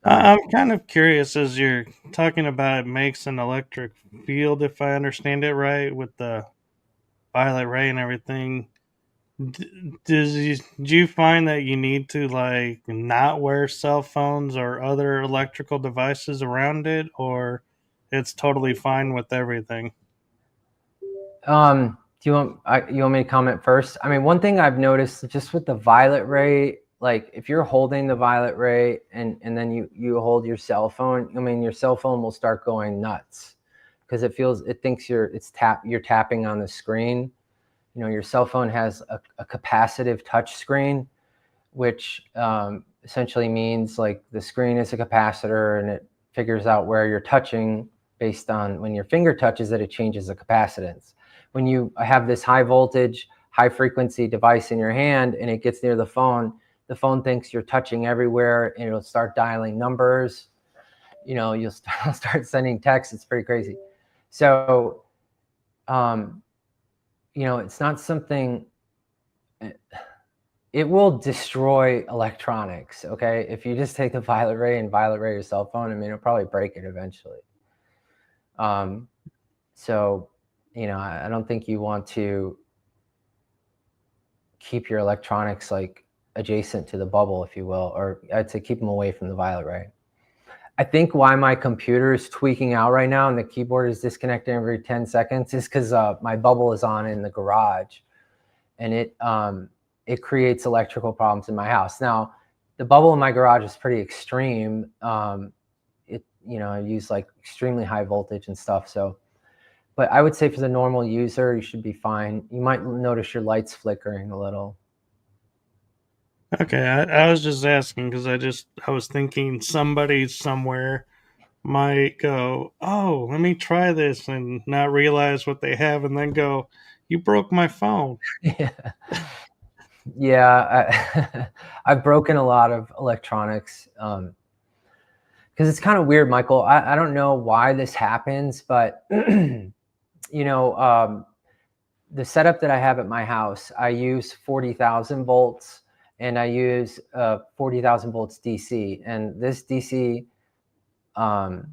I'm kind of curious as you're talking about it makes an electric field, if I understand it right, with the violet ray and everything. Do you find that you need to like not wear cell phones or other electrical devices around it, or it's totally fine with everything? Do you want me to comment first? I mean, one thing I've noticed just with the violet ray, like if you're holding the violet ray and then you hold your cell phone, I mean, your cell phone will start going nuts because it thinks you're tapping on the screen. You know, your cell phone has a capacitive touch screen, which essentially means like the screen is a capacitor and it figures out where you're touching based on when your finger touches it, it changes the capacitance. When you have this high voltage, high frequency device in your hand and it gets near the phone thinks you're touching everywhere and it'll start dialing numbers. You know, you'll start sending texts. It's pretty crazy. So, you know, it's not something, it will destroy electronics. Okay. If you just take the violet ray your cell phone, I mean, it'll probably break it eventually. So, you know, I don't think you want to keep your electronics like adjacent to the bubble, if you will, or I'd say keep them away from the violet ray. I think why my computer is tweaking out right now and the keyboard is disconnecting every 10 seconds is because my bubble is on in the garage and it creates electrical problems in my house. Now, the bubble in my garage is pretty extreme. You know, I use like extremely high voltage and stuff. So, But I would say for the normal user, you should be fine. You might notice your lights flickering a little. Okay, I was just asking because I was thinking somebody somewhere might go, oh, let me try this, and not realize what they have, and then go, you broke my phone. Yeah. Yeah, I've broken a lot of electronics because it's kind of weird, Michael. I don't know why this happens, but you know, the setup that I have at my house, I use 40,000 volts and I use 40,000 volts DC. And this DC high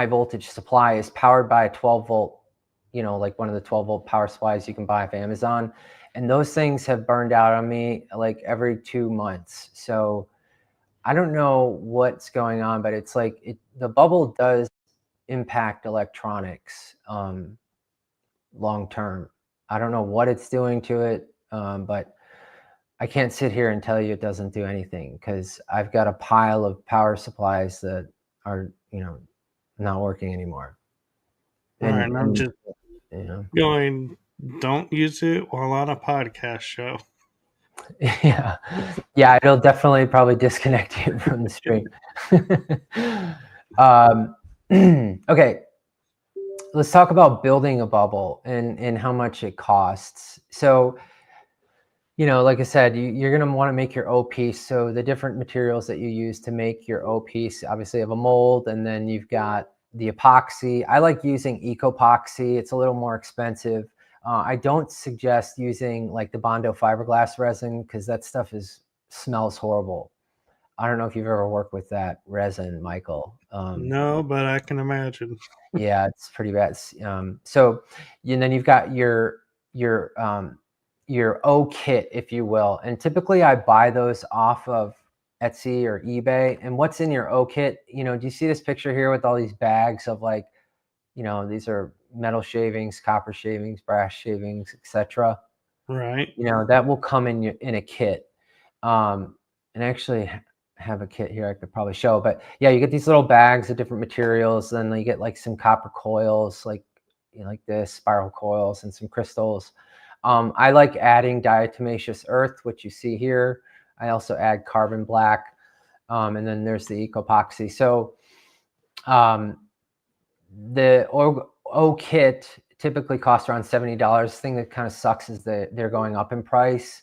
voltage supply is powered by a 12 volt, like one of the 12 volt power supplies you can buy off Amazon. And those things have burned out on me like every 2 months. So I don't know what's going on, but it's like the bubble does impact electronics long term. I don't know what it's doing to it, but I can't sit here and tell you it doesn't do anything because I've got a pile of power supplies that are, not working anymore. Right, and I'm just you know, going, don't use it while on a podcast show. yeah, it'll definitely probably disconnect you from the stream. Okay, let's talk about building a bubble and how much it costs. So, like I said, you're going to want to make your O piece. So the different materials that you use to make your O piece, obviously have a mold, and then you've got the epoxy. I like using ecopoxy. It's a little more expensive. I don't suggest using like the Bondo fiberglass resin because that stuff smells horrible. I don't know if you've ever worked with that resin, Michael. No, but I can imagine. Yeah, it's pretty bad. So, and then you've got your O kit, if you will. And typically I buy those off of Etsy or eBay. And what's in your O kit? Do you see this picture here with all these bags of like, these are metal shavings, copper shavings, brass shavings, etc. Right. That will come in a kit. And actually have a kit here I could probably show, but yeah, you get these little bags of different materials. Then you get like some copper coils, like like this, spiral coils, and some crystals. I like adding diatomaceous earth, which you see here. I also add carbon black, and then there's the ecopoxy. So the O kit typically costs around $70. The thing that kind of sucks is that they're going up in price.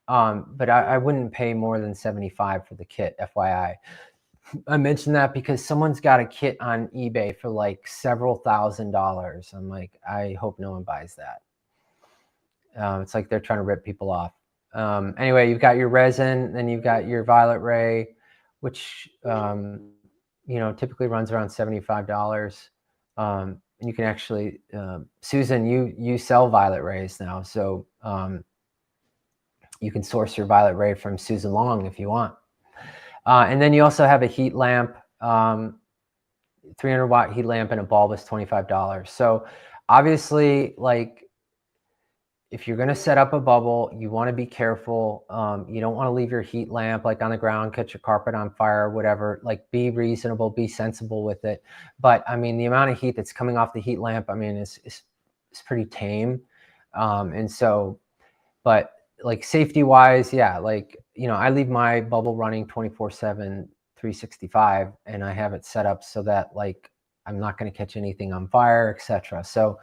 But I wouldn't pay more than $75 for the kit, FYI. I mentioned that because someone's got a kit on eBay for like several $1,000s. I'm like, I hope no one buys that. It's like they're trying to rip people off. Anyway, you've got your resin, then you've got your violet ray, which typically runs around $75. And you can actually, Susan, you sell violet rays now, so you can source your violet ray from Susan Long if you want. And then you also have a heat lamp, 300 watt heat lamp, and a bulb is $25. So obviously, like, if you're going to set up a bubble, you want to be careful. You don't want to leave your heat lamp like on the ground, catch your carpet on fire, whatever. Like, be reasonable, be sensible with it. But I mean, the amount of heat that's coming off the heat lamp, I mean, is pretty tame. And so, but like safety wise, yeah, like, I leave my bubble running 24/7, 365, and I have it set up so that like I'm not going to catch anything on fire, etc. So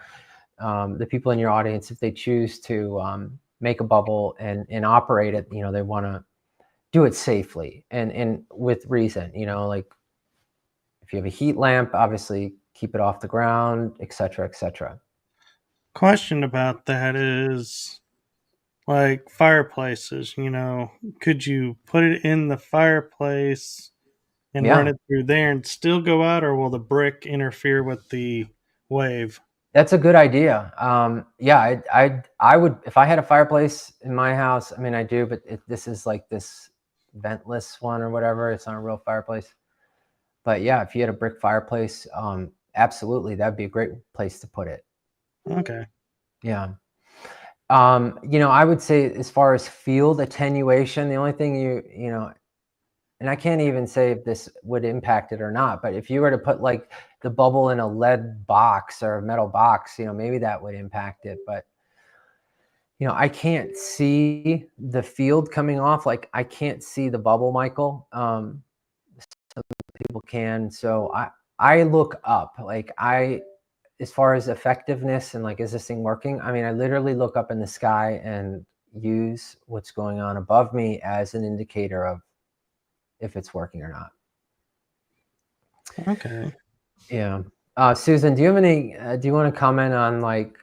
the people in your audience, if they choose to make a bubble and operate it, they want to do it safely and with reason. Like if you have a heat lamp, obviously keep it off the ground, etc., etc. Question about that is, like fireplaces, could you put it in the fireplace and run it through there and still go out, or will the brick interfere with the wave? That's a good idea. Yeah, I would, if I had a fireplace in my house. I mean, I do, but this is like this ventless one or whatever. It's not a real fireplace. But yeah, if you had a brick fireplace, absolutely, that'd be a great place to put it. Okay. Yeah. I would say as far as field attenuation, the only thing and I can't even say if this would impact it or not, but if you were to put like the bubble in a lead box or a metal box, maybe that would impact it. But, I can't see the field coming off. Like, I can't see the bubble, Michael. Some people can. So I look up, like as far as effectiveness and like, is this thing working? I mean, I literally look up in the sky and use what's going on above me as an indicator of if it's working or not. Okay. Yeah. Susan, do you want to comment on, like,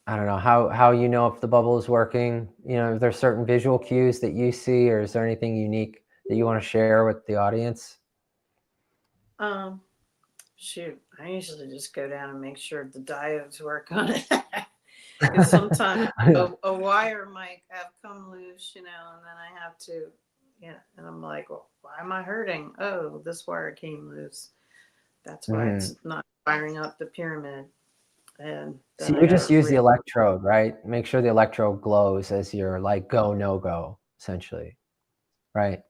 I don't know, how if the bubble is working? Are there certain visual cues that you see, or is there anything unique that you want to share with the audience? Shoot, I usually just go down and make sure the diodes work on it. Because sometimes a wire might have come loose, and then I have to, and I'm like, well, why am I hurting? Oh, this wire came loose. That's why it's not firing up the pyramid. And so you just use the electrode, right? Make sure the electrode glows as your, like, go, no go, essentially, right?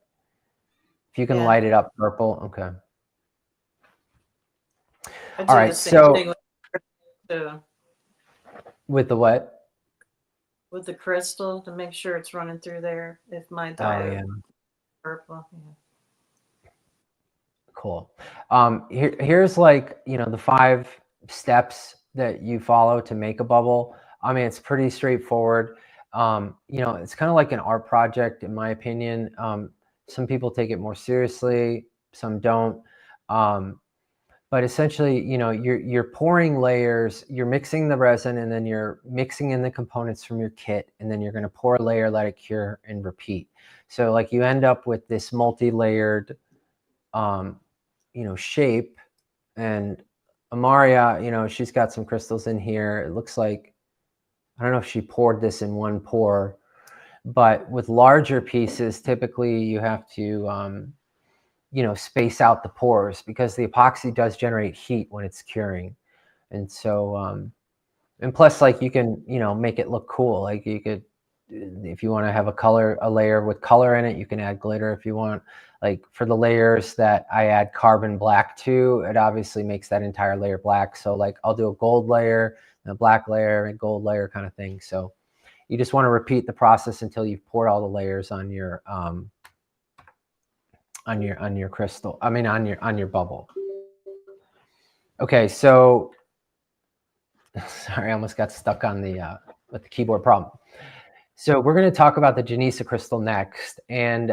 If you can light it up purple, okay. All right, so with the what? With the crystal, to make sure it's running through there. If my diode purple. Yeah. Cool. Here's, like, the 5 steps that you follow to make a bubble. I mean, it's pretty straightforward. It's kind of like an art project, in my opinion. Some people take it more seriously, some don't. But essentially, you're pouring layers, you're mixing the resin, and then you're mixing in the components from your kit, and then you're going to pour a layer, let it cure, and repeat. So, like, you end up with this multi-layered shape. And Amaria, she's got some crystals in here. It looks like, I don't know if she poured this in one pour, but with larger pieces, typically you have to space out the pores, because the epoxy does generate heat when it's curing. And so and plus, like, you can make it look cool. Like, you could, if you want to have a layer with color in it, you can add glitter if you want. Like, for the layers that I add carbon black to, it obviously makes that entire layer black. So, like, I'll do a gold layer, and a black layer, and gold layer kind of thing. So you just want to repeat the process until you've poured all the layers on your crystal. I mean, on your bubble. Okay, so sorry, I almost got stuck on the with the keyboard problem. So we're going to talk about the Genesa crystal next, and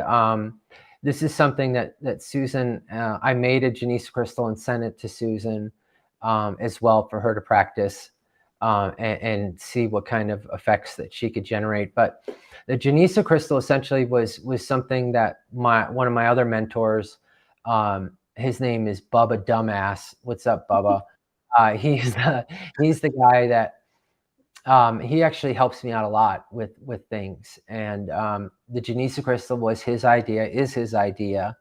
this is something that Susan, I made a Genesa crystal and sent it to Susan as well for her to practice and see what kind of effects that she could generate. But the Genesa crystal essentially was something that one of my other mentors, his name is Bubba Dumbass. What's up, Bubba? He's the guy that he actually helps me out a lot with things. And the Genesa crystal was his idea, is his idea.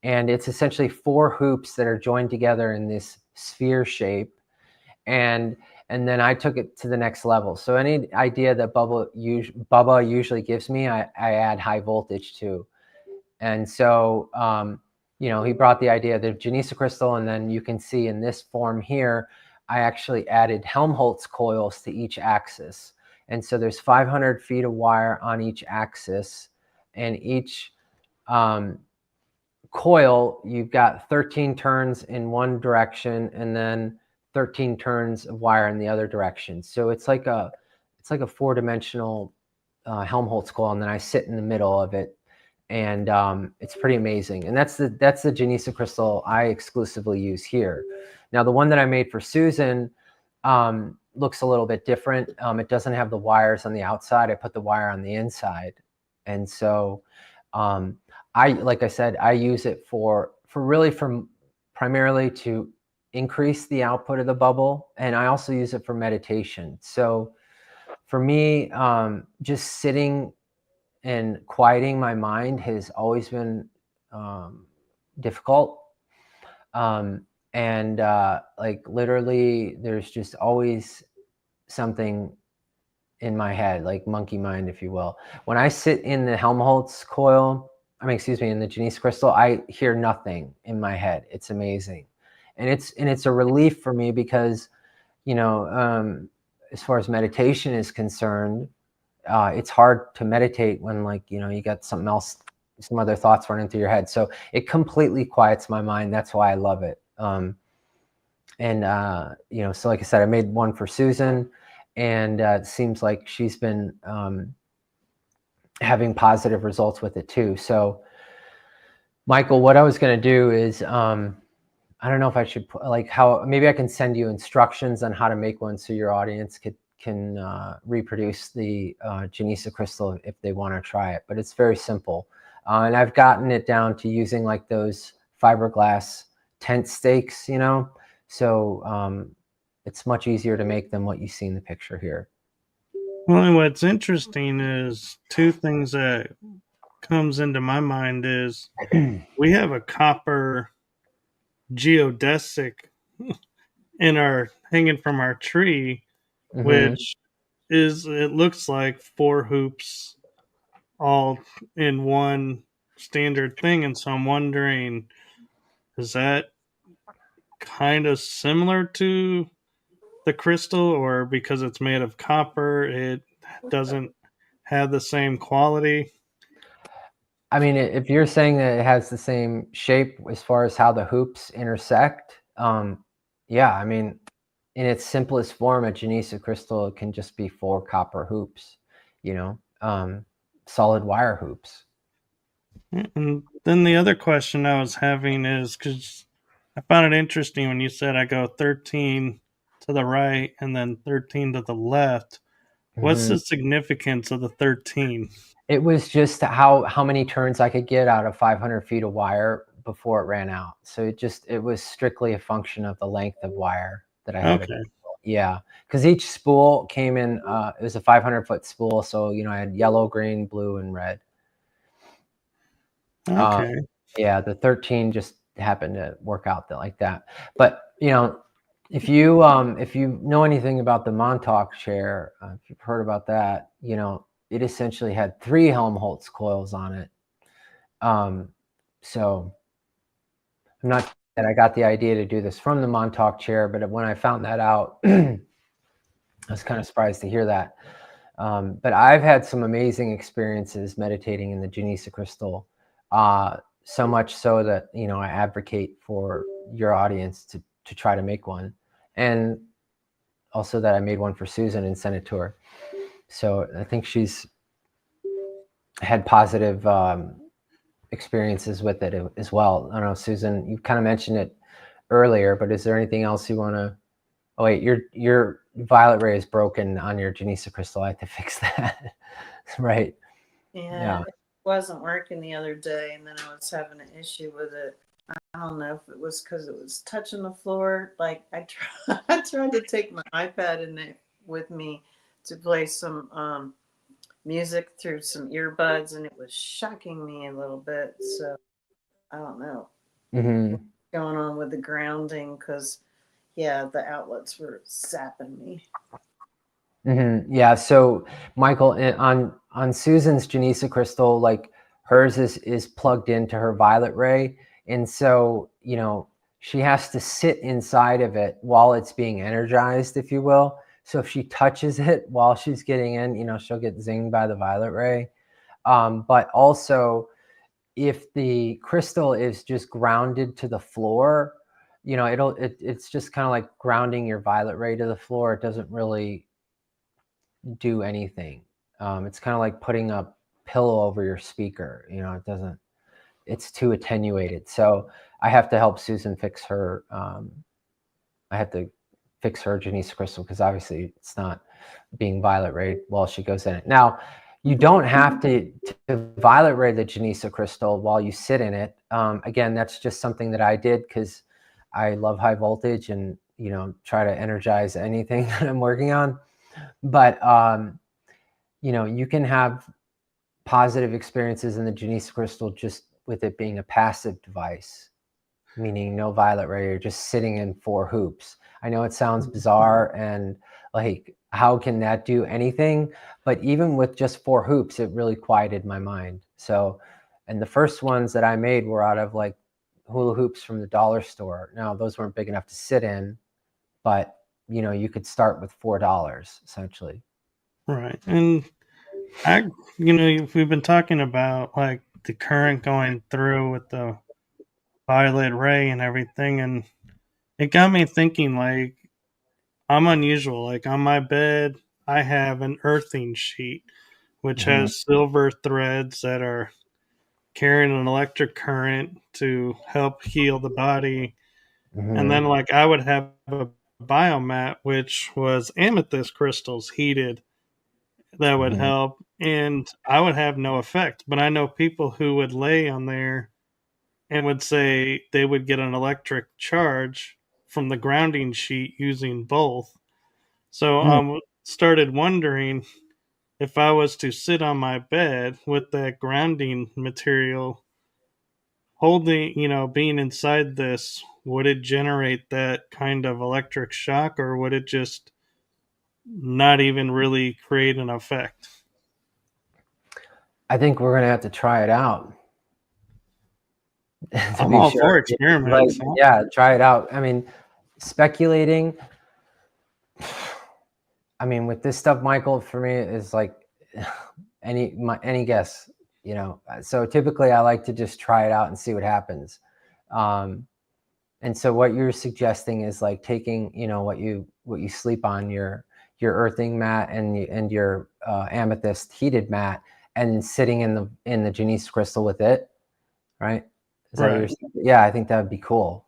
And it's essentially 4 hoops that are joined together in this sphere shape. And then I took it to the next level. So any idea that Bubba usually gives me, I add high voltage to. And so, he brought the idea of the Genesa crystal, and then you can see in this form here, I actually added Helmholtz coils to each axis. And so there's 500 feet of wire on each axis, and each coil, you've got 13 turns in one direction, and then 13 turns of wire in the other direction. So it's like a 4-dimensional Helmholtz coil, and then I sit in the middle of it. And it's pretty amazing. And that's the Genesa crystal I exclusively use here. Now, the one that I made for Susan looks a little bit different. It doesn't have the wires on the outside. I put the wire on the inside. And so like I said, I use it for primarily to increase the output of the bubble. And I also use it for meditation. So for me, just sitting and quieting my mind has always been difficult. And like, literally, there's just always something in my head, like monkey mind, if you will. When I sit in the Helmholtz coil, in the Genesa Crystal, I hear nothing in my head. It's amazing. And it's a relief for me because, as far as meditation is concerned, it's hard to meditate when, like, you got something else, some other thoughts running through your head. So it completely quiets my mind. That's why I love it. So like I said, I made one for Susan, and it seems like she's been having positive results with it too. So Michael, what I was going to do is, I don't know if I should put, like, how maybe I can send you instructions on how to make one so your audience can reproduce the Genesa crystal if they want to try it. But it's very simple. And I've gotten it down to using like those fiberglass tent stakes, so it's much easier to make than what you see in the picture here. Well, and what's interesting is two things that comes into my mind is we have a copper geodesic in our hanging from our tree, which it looks like 4 hoops all in one standard thing. And so I'm wondering, is that kind of similar to the crystal, or because it's made of copper, it doesn't have the same quality? I mean, if you're saying that it has the same shape as far as how the hoops intersect, yeah, I mean, in its simplest form, a Genesa crystal can just be 4 copper hoops, solid wire hoops. And then the other question I was having is, because I found it interesting when you said I go 13 to the right and then 13 to the left. What's the significance of the 13? It was just how many turns I could get out of 500 feet of wire before it ran out. So it was strictly a function of the length of wire that I had. Okay. Yeah, because each spool came in, it was a 500-foot spool. So, I had yellow, green, blue, and red. Okay. Yeah, the 13 just happened to work out like that. But, if you know anything about the Montauk chair, if you've heard about that, it essentially had 3 Helmholtz coils on it. So I'm not that I got the idea to do this from the Montauk chair, but when I found that out, I was kind of surprised to hear that. But I've had some amazing experiences meditating in the Genesa crystal, so much so that, I advocate for your audience to try to make one. And also that I made one for Susan and sent it to her. So I think she's had positive experiences with it as well. I don't know, Susan, you kind of mentioned it earlier, but is there anything else you want to? Oh wait, your violet ray is broken on your Genesa crystal. I have to fix that. Right. Yeah, it wasn't working the other day, and then I was having an issue with it. I don't know if it was because it was touching the floor. Like I tried to take my iPad in there with me to play some music through some earbuds, and it was shocking me a little bit. So I don't know what's going on with the grounding, because the outlets were zapping me. Yeah. So Michael, on Susan's Genesa crystal, like hers is plugged into her violet ray, and so she has to sit inside of it while it's being energized, if you will. So if she touches it while she's getting in, she'll get zinged by the violet ray. But also, if the crystal is just grounded to the floor, it's just kind of like grounding your violet ray to the floor. It doesn't really do anything. It's kind of like putting a pillow over your speaker. It's too attenuated. So I have to help Susan fix her. I have to fix her Genesa crystal because obviously it's not being violet rayed while she goes in it. Now, you don't have to violet ray the Genesa crystal while you sit in it. Again, that's just something that I did because I love high voltage and try to energize anything that I'm working on. But you can have positive experiences in the Genesa crystal just with it being a passive device, meaning no violet ray, or just sitting in 4 hoops. I know it sounds bizarre and like, how can that do anything? But even with just 4 hoops, it really quieted my mind. So And the first ones that I made were out of like hula hoops from the dollar store. Now those weren't big enough to sit in, but you know, you could start with $4 essentially. Right. And we've been talking about like the current going through with the violet ray and everything, and it got me thinking like I'm unusual. Like on my bed, I have an earthing sheet which has silver threads that are carrying an electric current to help heal the body. And then like I would have a biomat which was amethyst crystals heated that would help, and I would have no effect. But I know people who would lay on there and would say they would get an electric charge from the grounding sheet using both. So I started wondering if I was to sit on my bed with that grounding material holding, being inside this, would it generate that kind of electric shock, or would it just not even really create an effect? I think we're going to have to try it out. I'm all for experiments. Like, yeah, try it out. I mean, speculating. I mean, with this stuff, Michael, for me is like any guess, you know. So typically, I like to just try it out and see what happens. And so, what you're suggesting is like taking, you know, what you sleep on, your earthing mat and your amethyst heated mat, and sitting in the Genesa crystal with it, right? Is that what you're, yeah, I think that would be cool.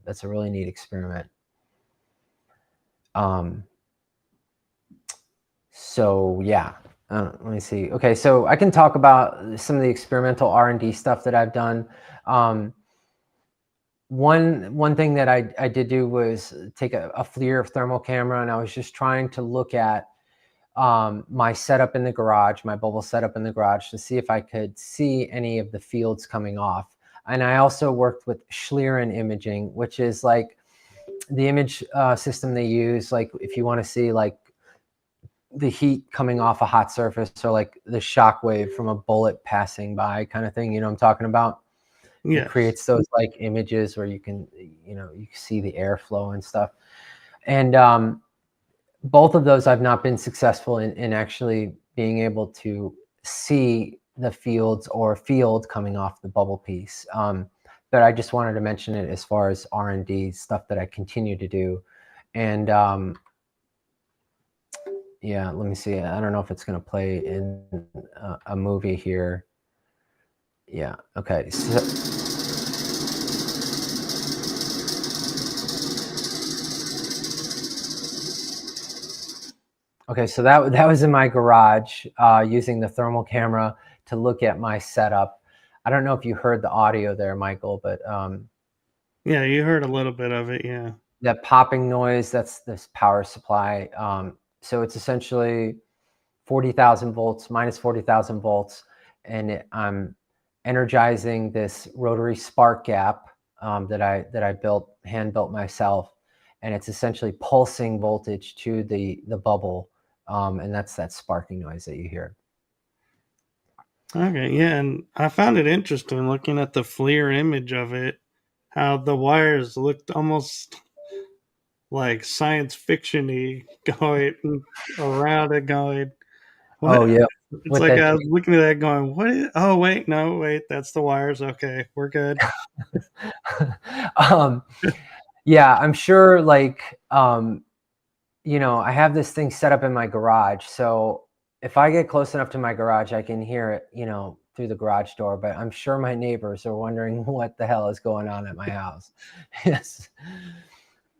That's a really neat experiment. So yeah, let me see. Okay, so I can talk about some of the experimental R&D stuff that I've done. One thing that I did do was take a FLIR thermal camera, and I was just trying to look at my setup in the garage, my bubble setup in the garage, to see if I could see any of the fields coming off. And I also worked with Schlieren imaging, which is like the image system they use, like if you want to see like the heat coming off a hot surface, or like the shock wave from a bullet passing by kind of thing, you know what I'm talking about? Yeah. It creates those like images where you can, you know, you can see the airflow and stuff. And both of those I've not been successful in actually being able to see the fields or field coming off the bubble piece. But I just wanted to mention it as far as R&D stuff that I continue to do. And yeah, let me see. I don't know if it's going to play in a movie here. Yeah. Okay. Okay, so that was in my garage using the thermal camera to look at my setup. I don't know if you heard the audio there, Michael, but yeah, you heard a little bit of it. Yeah, that popping noise, that's this power supply. So it's essentially 40,000 volts, minus 40,000 volts, and I'm energizing this rotary spark gap that I hand built myself, and it's essentially pulsing voltage to the bubble. And that's that sparking noise that you hear. Okay, yeah, and I found it interesting looking at the FLIR image of it, how the wires looked almost like science fiction-y going around it going, what? Oh, yeah. It's like I was looking at that going, what is, oh, wait, no, wait, that's the wires. Okay, we're good. Yeah, I'm sure like, you know, I have this thing set up in my garage. So if I get close enough to my garage, I can hear it, you know, through the garage door, but I'm sure my neighbors are wondering what the hell is going on at my house. Yes.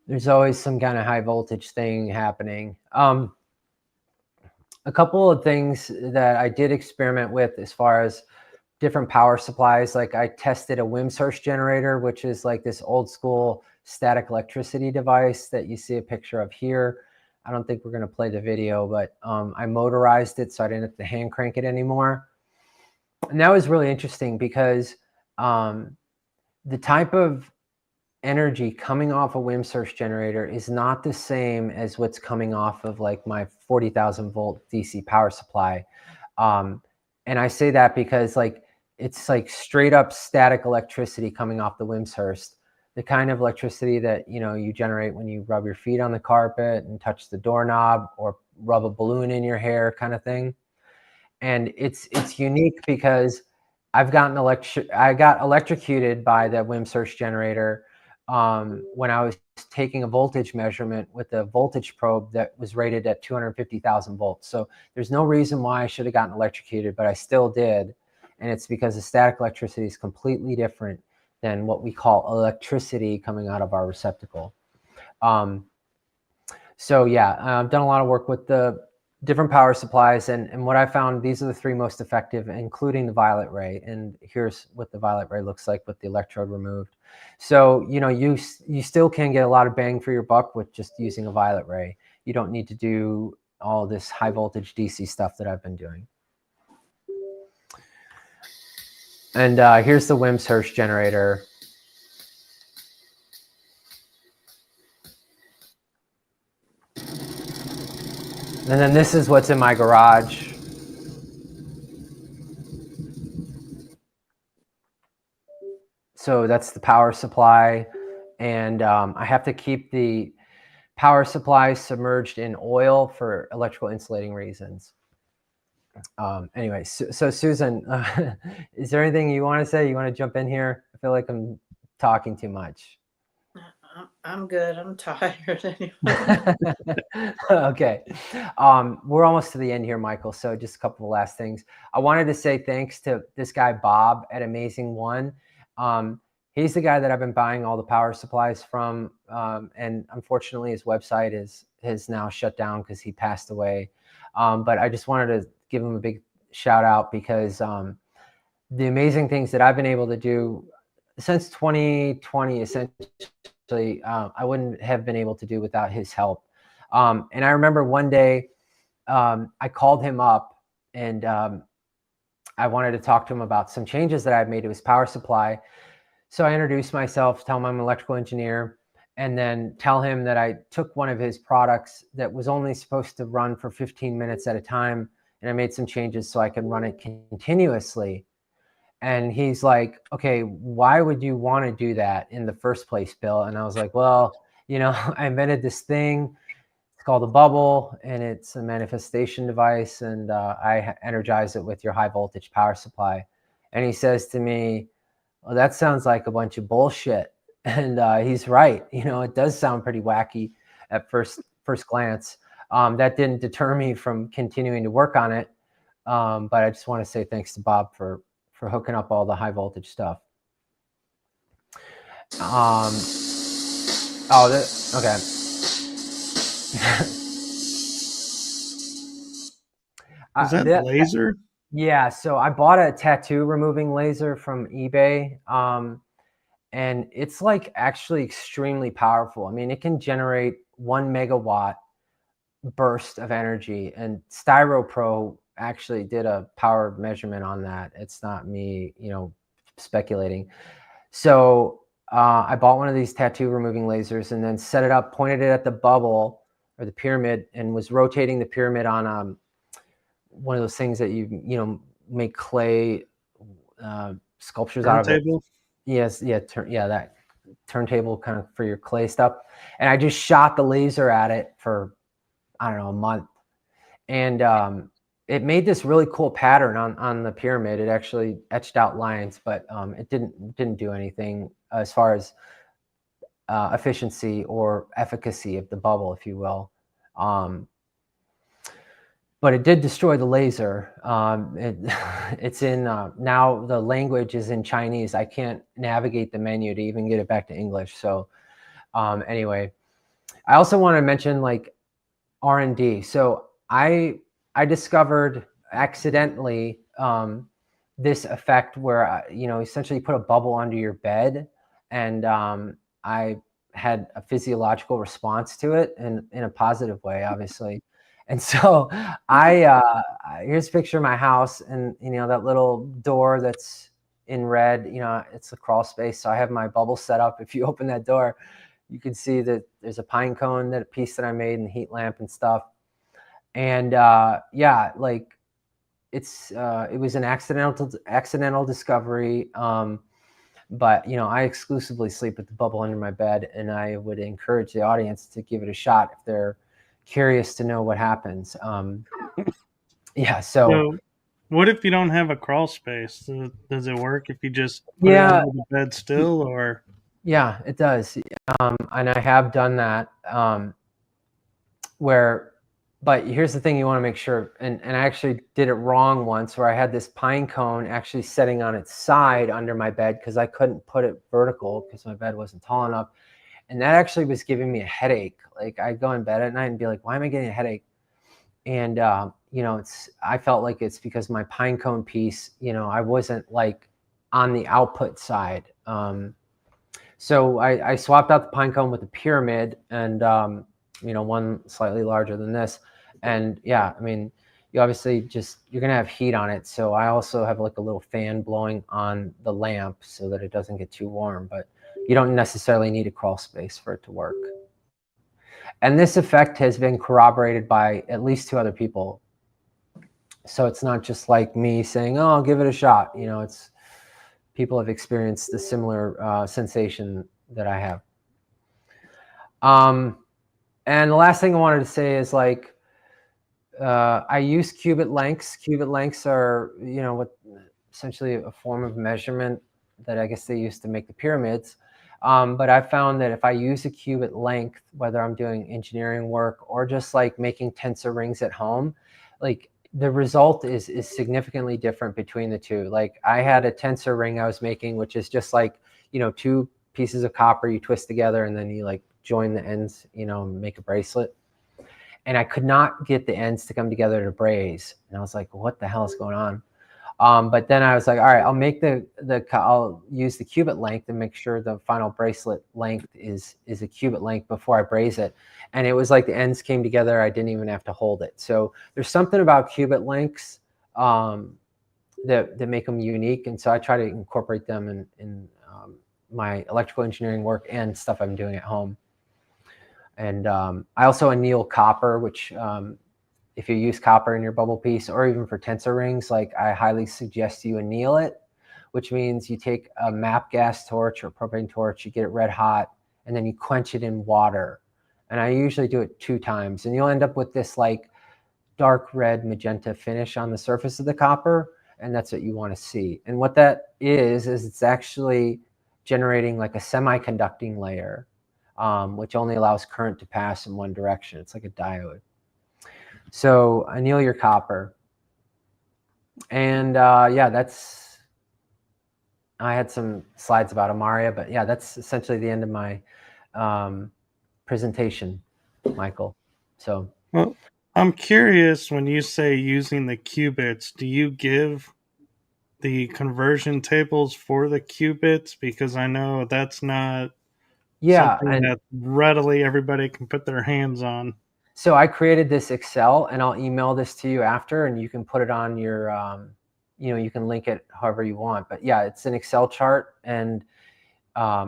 There's always some kind of high voltage thing happening. A couple of things that I did experiment with as far as different power supplies, like I tested a Wimshurst generator, which is like this old school static electricity device that you see a picture of here. I don't think we're going to play the video, but I motorized it so I didn't have to hand crank it anymore. And that was really interesting because the type of energy coming off a Wimshurst generator is not the same as what's coming off of like my 40,000 volt DC power supply. And I say that because like it's like straight up static electricity coming off the Wimshurst, the kind of electricity that, you know, you generate when you rub your feet on the carpet and touch the doorknob or rub a balloon in your hair kind of thing. And it's unique because I got electrocuted by the Wimshurst generator when I was taking a voltage measurement with a voltage probe that was rated at 250,000 volts. So there's no reason why I should have gotten electrocuted, but I still did. And it's because the static electricity is completely different than what we call electricity coming out of our receptacle. So yeah, I've done a lot of work with the different power supplies, and what I found, these are the 3 most effective, including the violet ray. And here's what the violet ray looks like with the electrode removed. So, you know, you still can get a lot of bang for your buck with just using a violet ray. You don't need to do all this high voltage DC stuff that I've been doing. And here's the Wimshurst generator. And then this is what's in my garage. So that's the power supply. And I have to keep the power supply submerged in oil for electrical insulating reasons. Anyway, so Susan, is there anything you want to say? You want to jump in here? I feel like I'm talking too much. I'm good. I'm tired anyway. Okay. We're almost to the end here, Michael. So just a couple of last things. I wanted to say thanks to this guy, Bob at Amazing One. He's the guy that I've been buying all the power supplies from. And unfortunately, his website has now shut down because he passed away. But I just wanted to give him a big shout out because the amazing things that I've been able to do since 2020, essentially, I wouldn't have been able to do without his help. And I remember one day I called him up and I wanted to talk to him about some changes that I've made to his power supply. So I introduced myself, tell him I'm an electrical engineer, and then tell him that I took one of his products that was only supposed to run for 15 minutes at a time, and I made some changes so I could run it continuously. And he's like, okay, why would you want to do that in the first place, Bill? And I was like, well, you know, I invented this thing. It's called a bubble, and it's a manifestation device. And I energize it with your high voltage power supply. And he says to me, well, that sounds like a bunch of bullshit. And he's right. You know, it does sound pretty wacky at first glance. That didn't deter me from continuing to work on it. But I just want to say thanks to Bob for hooking up all the high voltage stuff. Okay. Is that laser? Yeah, so I bought a tattoo removing laser from eBay, and it's like actually extremely powerful. I mean, it can generate 1 megawatt burst of energy, and StyroPro actually did a power measurement on that. It's not me, you know, speculating. So I bought one of these tattoo removing lasers and then set it up, pointed it at the bubble or the pyramid, and was rotating the pyramid on one of those things that you make clay sculptures out of it. Yes, yeah, that turntable kind of for your clay stuff. And I just shot the laser at it for, I don't know, a month. And it made this really cool pattern on the pyramid. It actually etched out lines, but it didn't do anything as far as efficiency or efficacy of the bubble, if you will. But it did destroy the laser. It's in now the language is in Chinese. I can't navigate the menu to even get it back to English. So anyway, I also want to mention like R&D. So I discovered accidentally this effect where essentially put a bubble under your bed, and I had a physiological response to it in a positive way, obviously. And so here's a picture of my house, and that little door that's in red, it's a crawl space. So I have my bubble set up. If you open that door, you can see that there's a pine cone piece that I made and the heat lamp and stuff. And yeah, like it was an accidental discovery. But I exclusively sleep with the bubble under my bed, and I would encourage the audience to give it a shot if they're curious to know what happens. Yeah. So, what if you don't have a crawl space? Does it work if you just put it Yeah, under the bed still, or? yeah, it does. And I have done that. But here's the thing you want to make sure, and I actually did it wrong once, where I had this pine cone actually setting on its side under my bed because I couldn't put it vertical because my bed wasn't tall enough. And that actually was giving me a headache. Like, I'd go in bed at night and be like, why am I getting a headache? And, I felt like it's because my pine cone piece, I wasn't like on the output side. So I swapped out the pine cone with the pyramid, and, one slightly larger than this. And yeah, I mean, you obviously you're going to have heat on it. So I also have like a little fan blowing on the lamp so that it doesn't get too warm, but you don't necessarily need a crawl space for it to work. And this effect has been corroborated by at least 2 other people. So it's not just like me saying, oh, I'll give it a shot. It's people have experienced the similar sensation that I have. And the last thing I wanted to say is like, I use cubit lengths. Cubit lengths are, what essentially a form of measurement that I guess they used to make the pyramids. But I found that if I use a cubit length, whether I'm doing engineering work or just like making tensor rings at home, like the result is significantly different between the two. Like, I had a tensor ring I was making, which is just like, 2 pieces of copper you twist together and then you like join the ends, make a bracelet. And I could not get the ends to come together to braze. And I was like, what the hell is going on? But then I was like, all right, I'll make I'll use the cubit length and make sure the final bracelet length is a cubit length before I braze it. And it was like the ends came together. I didn't even have to hold it. So there's something about cubit lengths that make them unique. And so I try to incorporate them in my electrical engineering work and stuff I'm doing at home. And I also anneal copper, which if you use copper in your bubble piece, or even for tensor rings, like, I highly suggest you anneal it, which means you take a MAP gas torch or propane torch, you get it red hot, and then you quench it in water. And I usually do it 2 times, and you'll end up with this like dark red magenta finish on the surface of the copper, and that's what you want to see. And what that is it's actually generating like a semiconducting layer, which only allows current to pass in one direction. It's like a diode. So anneal your copper. And yeah, I had some slides about Amaria, but yeah, that's essentially the end of my presentation, Michael. So, Well, I'm curious, when you say using the qubits, do you give the conversion tables for the qubits? Because I know that's not something that readily everybody can put their hands on. So I created this Excel, and I'll email this to you after, and you can put it on your, you can link it however you want. But yeah, it's an Excel chart, and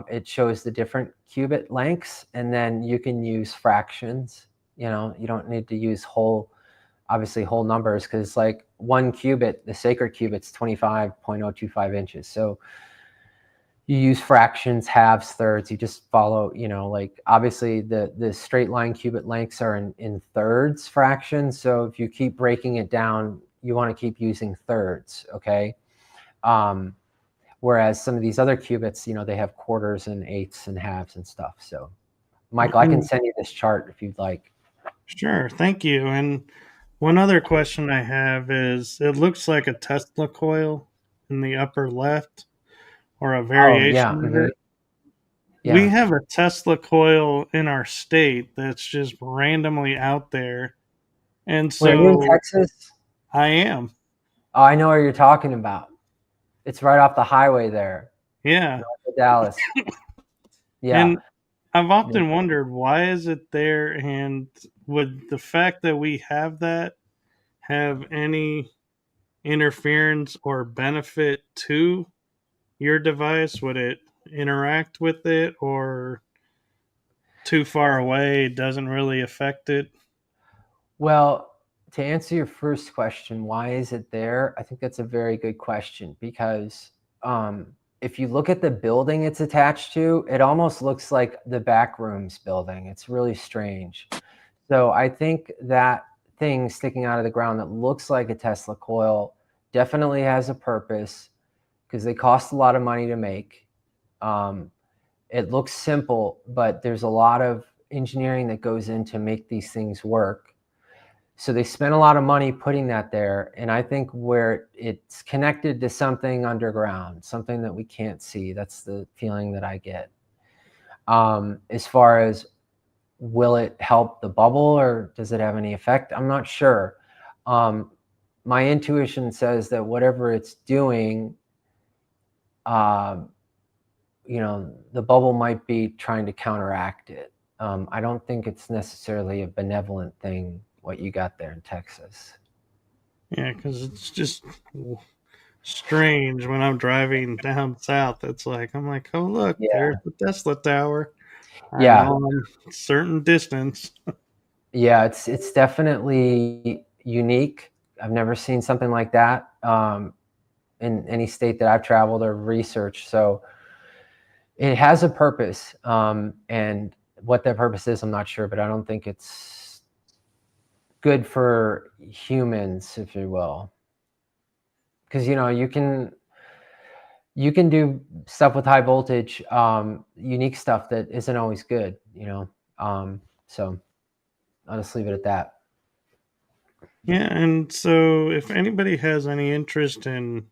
it shows the different qubit lengths, and then you can use fractions. You don't need to use obviously whole numbers, because like 1 qubit, the sacred qubit's 25.025 inches. So you use fractions, halves, thirds. You just follow, like, obviously the straight line qubit lengths are in thirds fractions. So if you keep breaking it down, you want to keep using thirds, okay? Whereas some of these other qubits, they have quarters and eighths and halves and stuff. So, Michael, I can send you this chart if you'd like. Sure, thank you. And one other question I have is, it looks like a Tesla coil in the upper left, or a variation of it. Yeah. We have a Tesla coil in our state that's just randomly out there. And so, are you in Texas? I am. Oh, I know where you're talking about. It's right off the highway there. Yeah. North of Dallas. Yeah. And I've often wondered, why is it there? And would the fact that we have that have any interference or benefit to your device? Would it interact with it, or too far away doesn't really affect it? Well, to answer your first question, why is it there? I think that's a very good question, because if you look at the building it's attached to, it almost looks like the back rooms building. It's really strange. So I think that thing sticking out of the ground that looks like a Tesla coil definitely has a purpose, because they cost a lot of money to make. It looks simple, but there's a lot of engineering that goes in to make these things work. So they spent a lot of money putting that there. And I think where it's connected to something underground, something that we can't see, that's the feeling that I get. As far as, will it help the bubble or does it have any effect? I'm not sure. My intuition says that whatever it's doing, the bubble might be trying to counteract it. I don't think it's necessarily a benevolent thing, what you got there in Texas. Yeah, because it's just strange when I'm driving down south. I'm like, oh look, there's the Tesla tower. I know I'm a certain distance. Yeah, it's definitely unique. I've never seen something like that in any state that I've traveled or researched. So it has a purpose, and what that purpose is, I'm not sure, but I don't think it's good for humans, if you will. Because you can do stuff with high voltage, unique stuff that isn't always good, so I'll just leave it at that. Yeah, and so if anybody has any interest in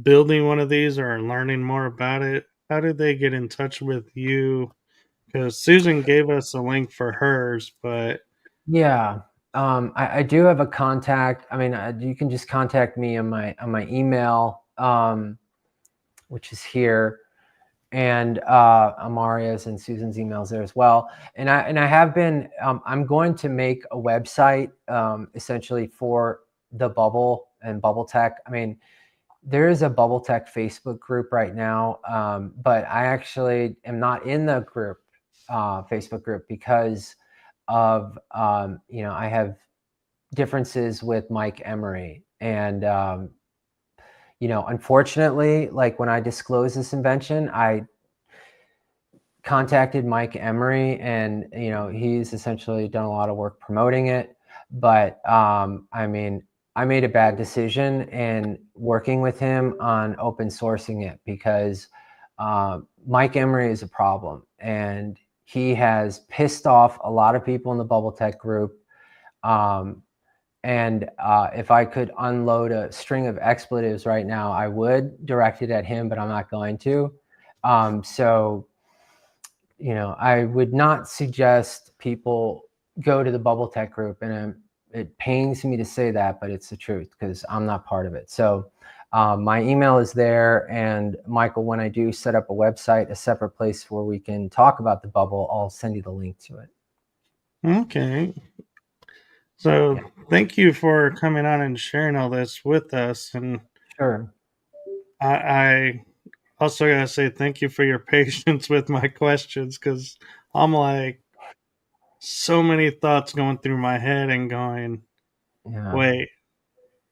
building one of these or learning more about it, how do they get in touch with you? Because Susan gave us a link for hers, but yeah, I do have a contact. I mean, you can just contact me on my email, which is here, and Amaria's and Susan's emails there as well. And I have been. I'm going to make a website essentially for the bubble and bubble tech. I mean, there is a bubble tech Facebook group right now, but I actually am not in the group, Facebook group, because of I have differences with Mike Emery, and unfortunately, like when I disclosed this invention, I contacted Mike Emery, and he's essentially done a lot of work promoting it. But I mean, I made a bad decision in working with him on open sourcing it, because Mike Emery is a problem, and he has pissed off a lot of people in the Bubble Tech group. And if I could unload a string of expletives right now, I would direct it at him, but I'm not going to. So I would not suggest people go to the Bubble Tech group, and it pains me to say that, but it's the truth, because I'm not part of it. So my email is there, and Michael, when I do set up a website, a separate place where we can talk about the bubble, I'll send you the link to it. Okay. So thank you for coming on and sharing all this with us. And sure. I also gotta say thank you for your patience with my questions, because I'm like so many thoughts going through my head and going, wait,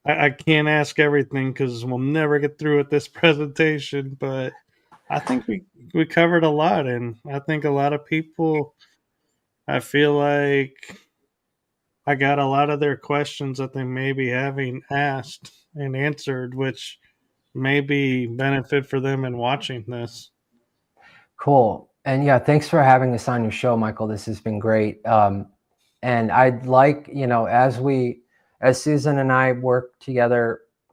I can't ask everything because we'll never get through with this presentation. But I think we covered a lot, and I think a lot of people, I feel like I got a lot of their questions that they may be having asked and answered, which may be benefit for them in watching this. Cool. And yeah, thanks for having us on your show, Michael. This has been great. And I'd like, as Susan and I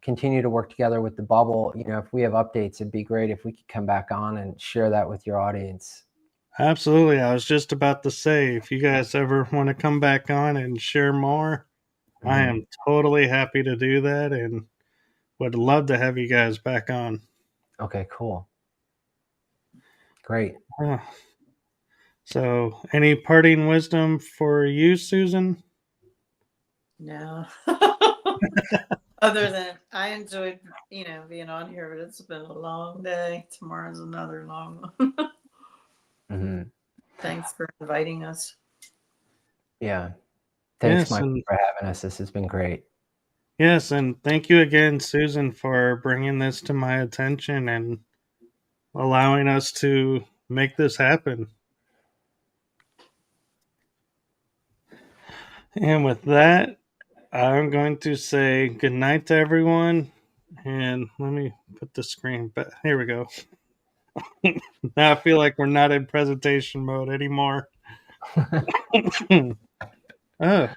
continue to work together with the bubble, if we have updates, it'd be great if we could come back on and share that with your audience. Absolutely. I was just about to say, if you guys ever want to come back on and share more, I am totally happy to do that, and would love to have you guys back on. Okay, cool. Great. So, any parting wisdom for you, Susan? No. Other than I enjoyed, being on here, but it's been a long day. Tomorrow's another long one. Thanks for inviting us. Yeah. Thanks, Yes, Michael, and for having us. This has been great. yes, and thank you again, Susan, for bringing this to my attention and allowing us to make this happen. And with that, I'm going to say good night to everyone. And let me put the screen back. Here we go. Now I feel like we're not in presentation mode anymore. Oh,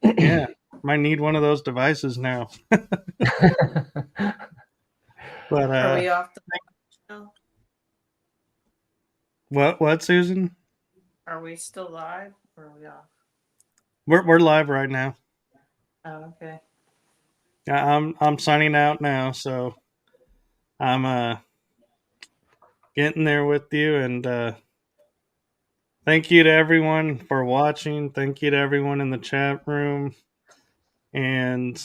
yeah. Might need one of those devices now. But Are we off the now? what, Susan? Are we still live or are we off? We're live right now. Oh, okay. I'm signing out now, so I'm getting there with you, and thank you to everyone for watching. Thank you to everyone in the chat room, and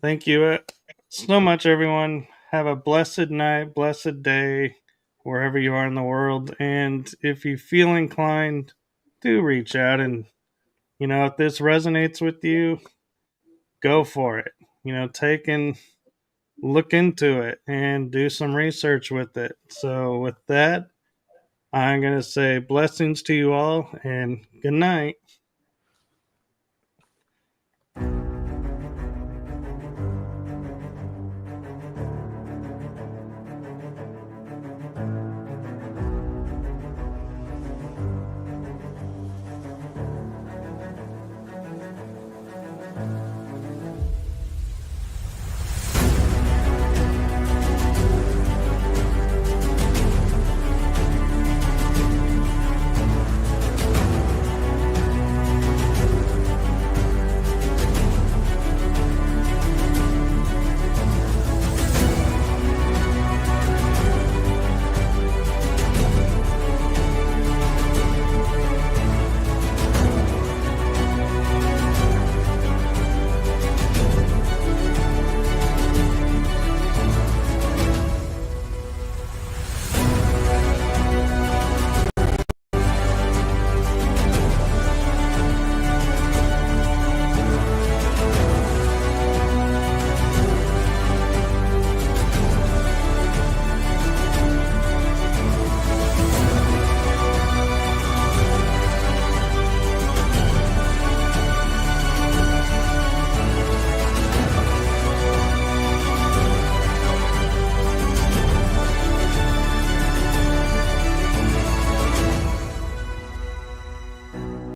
thank you so much, everyone. Have a blessed night, blessed day, wherever you are in the world. And if you feel inclined, do reach out. And, if this resonates with you, go for it. Take and look into it and do some research with it. So, with that, I'm going to say blessings to you all and good night.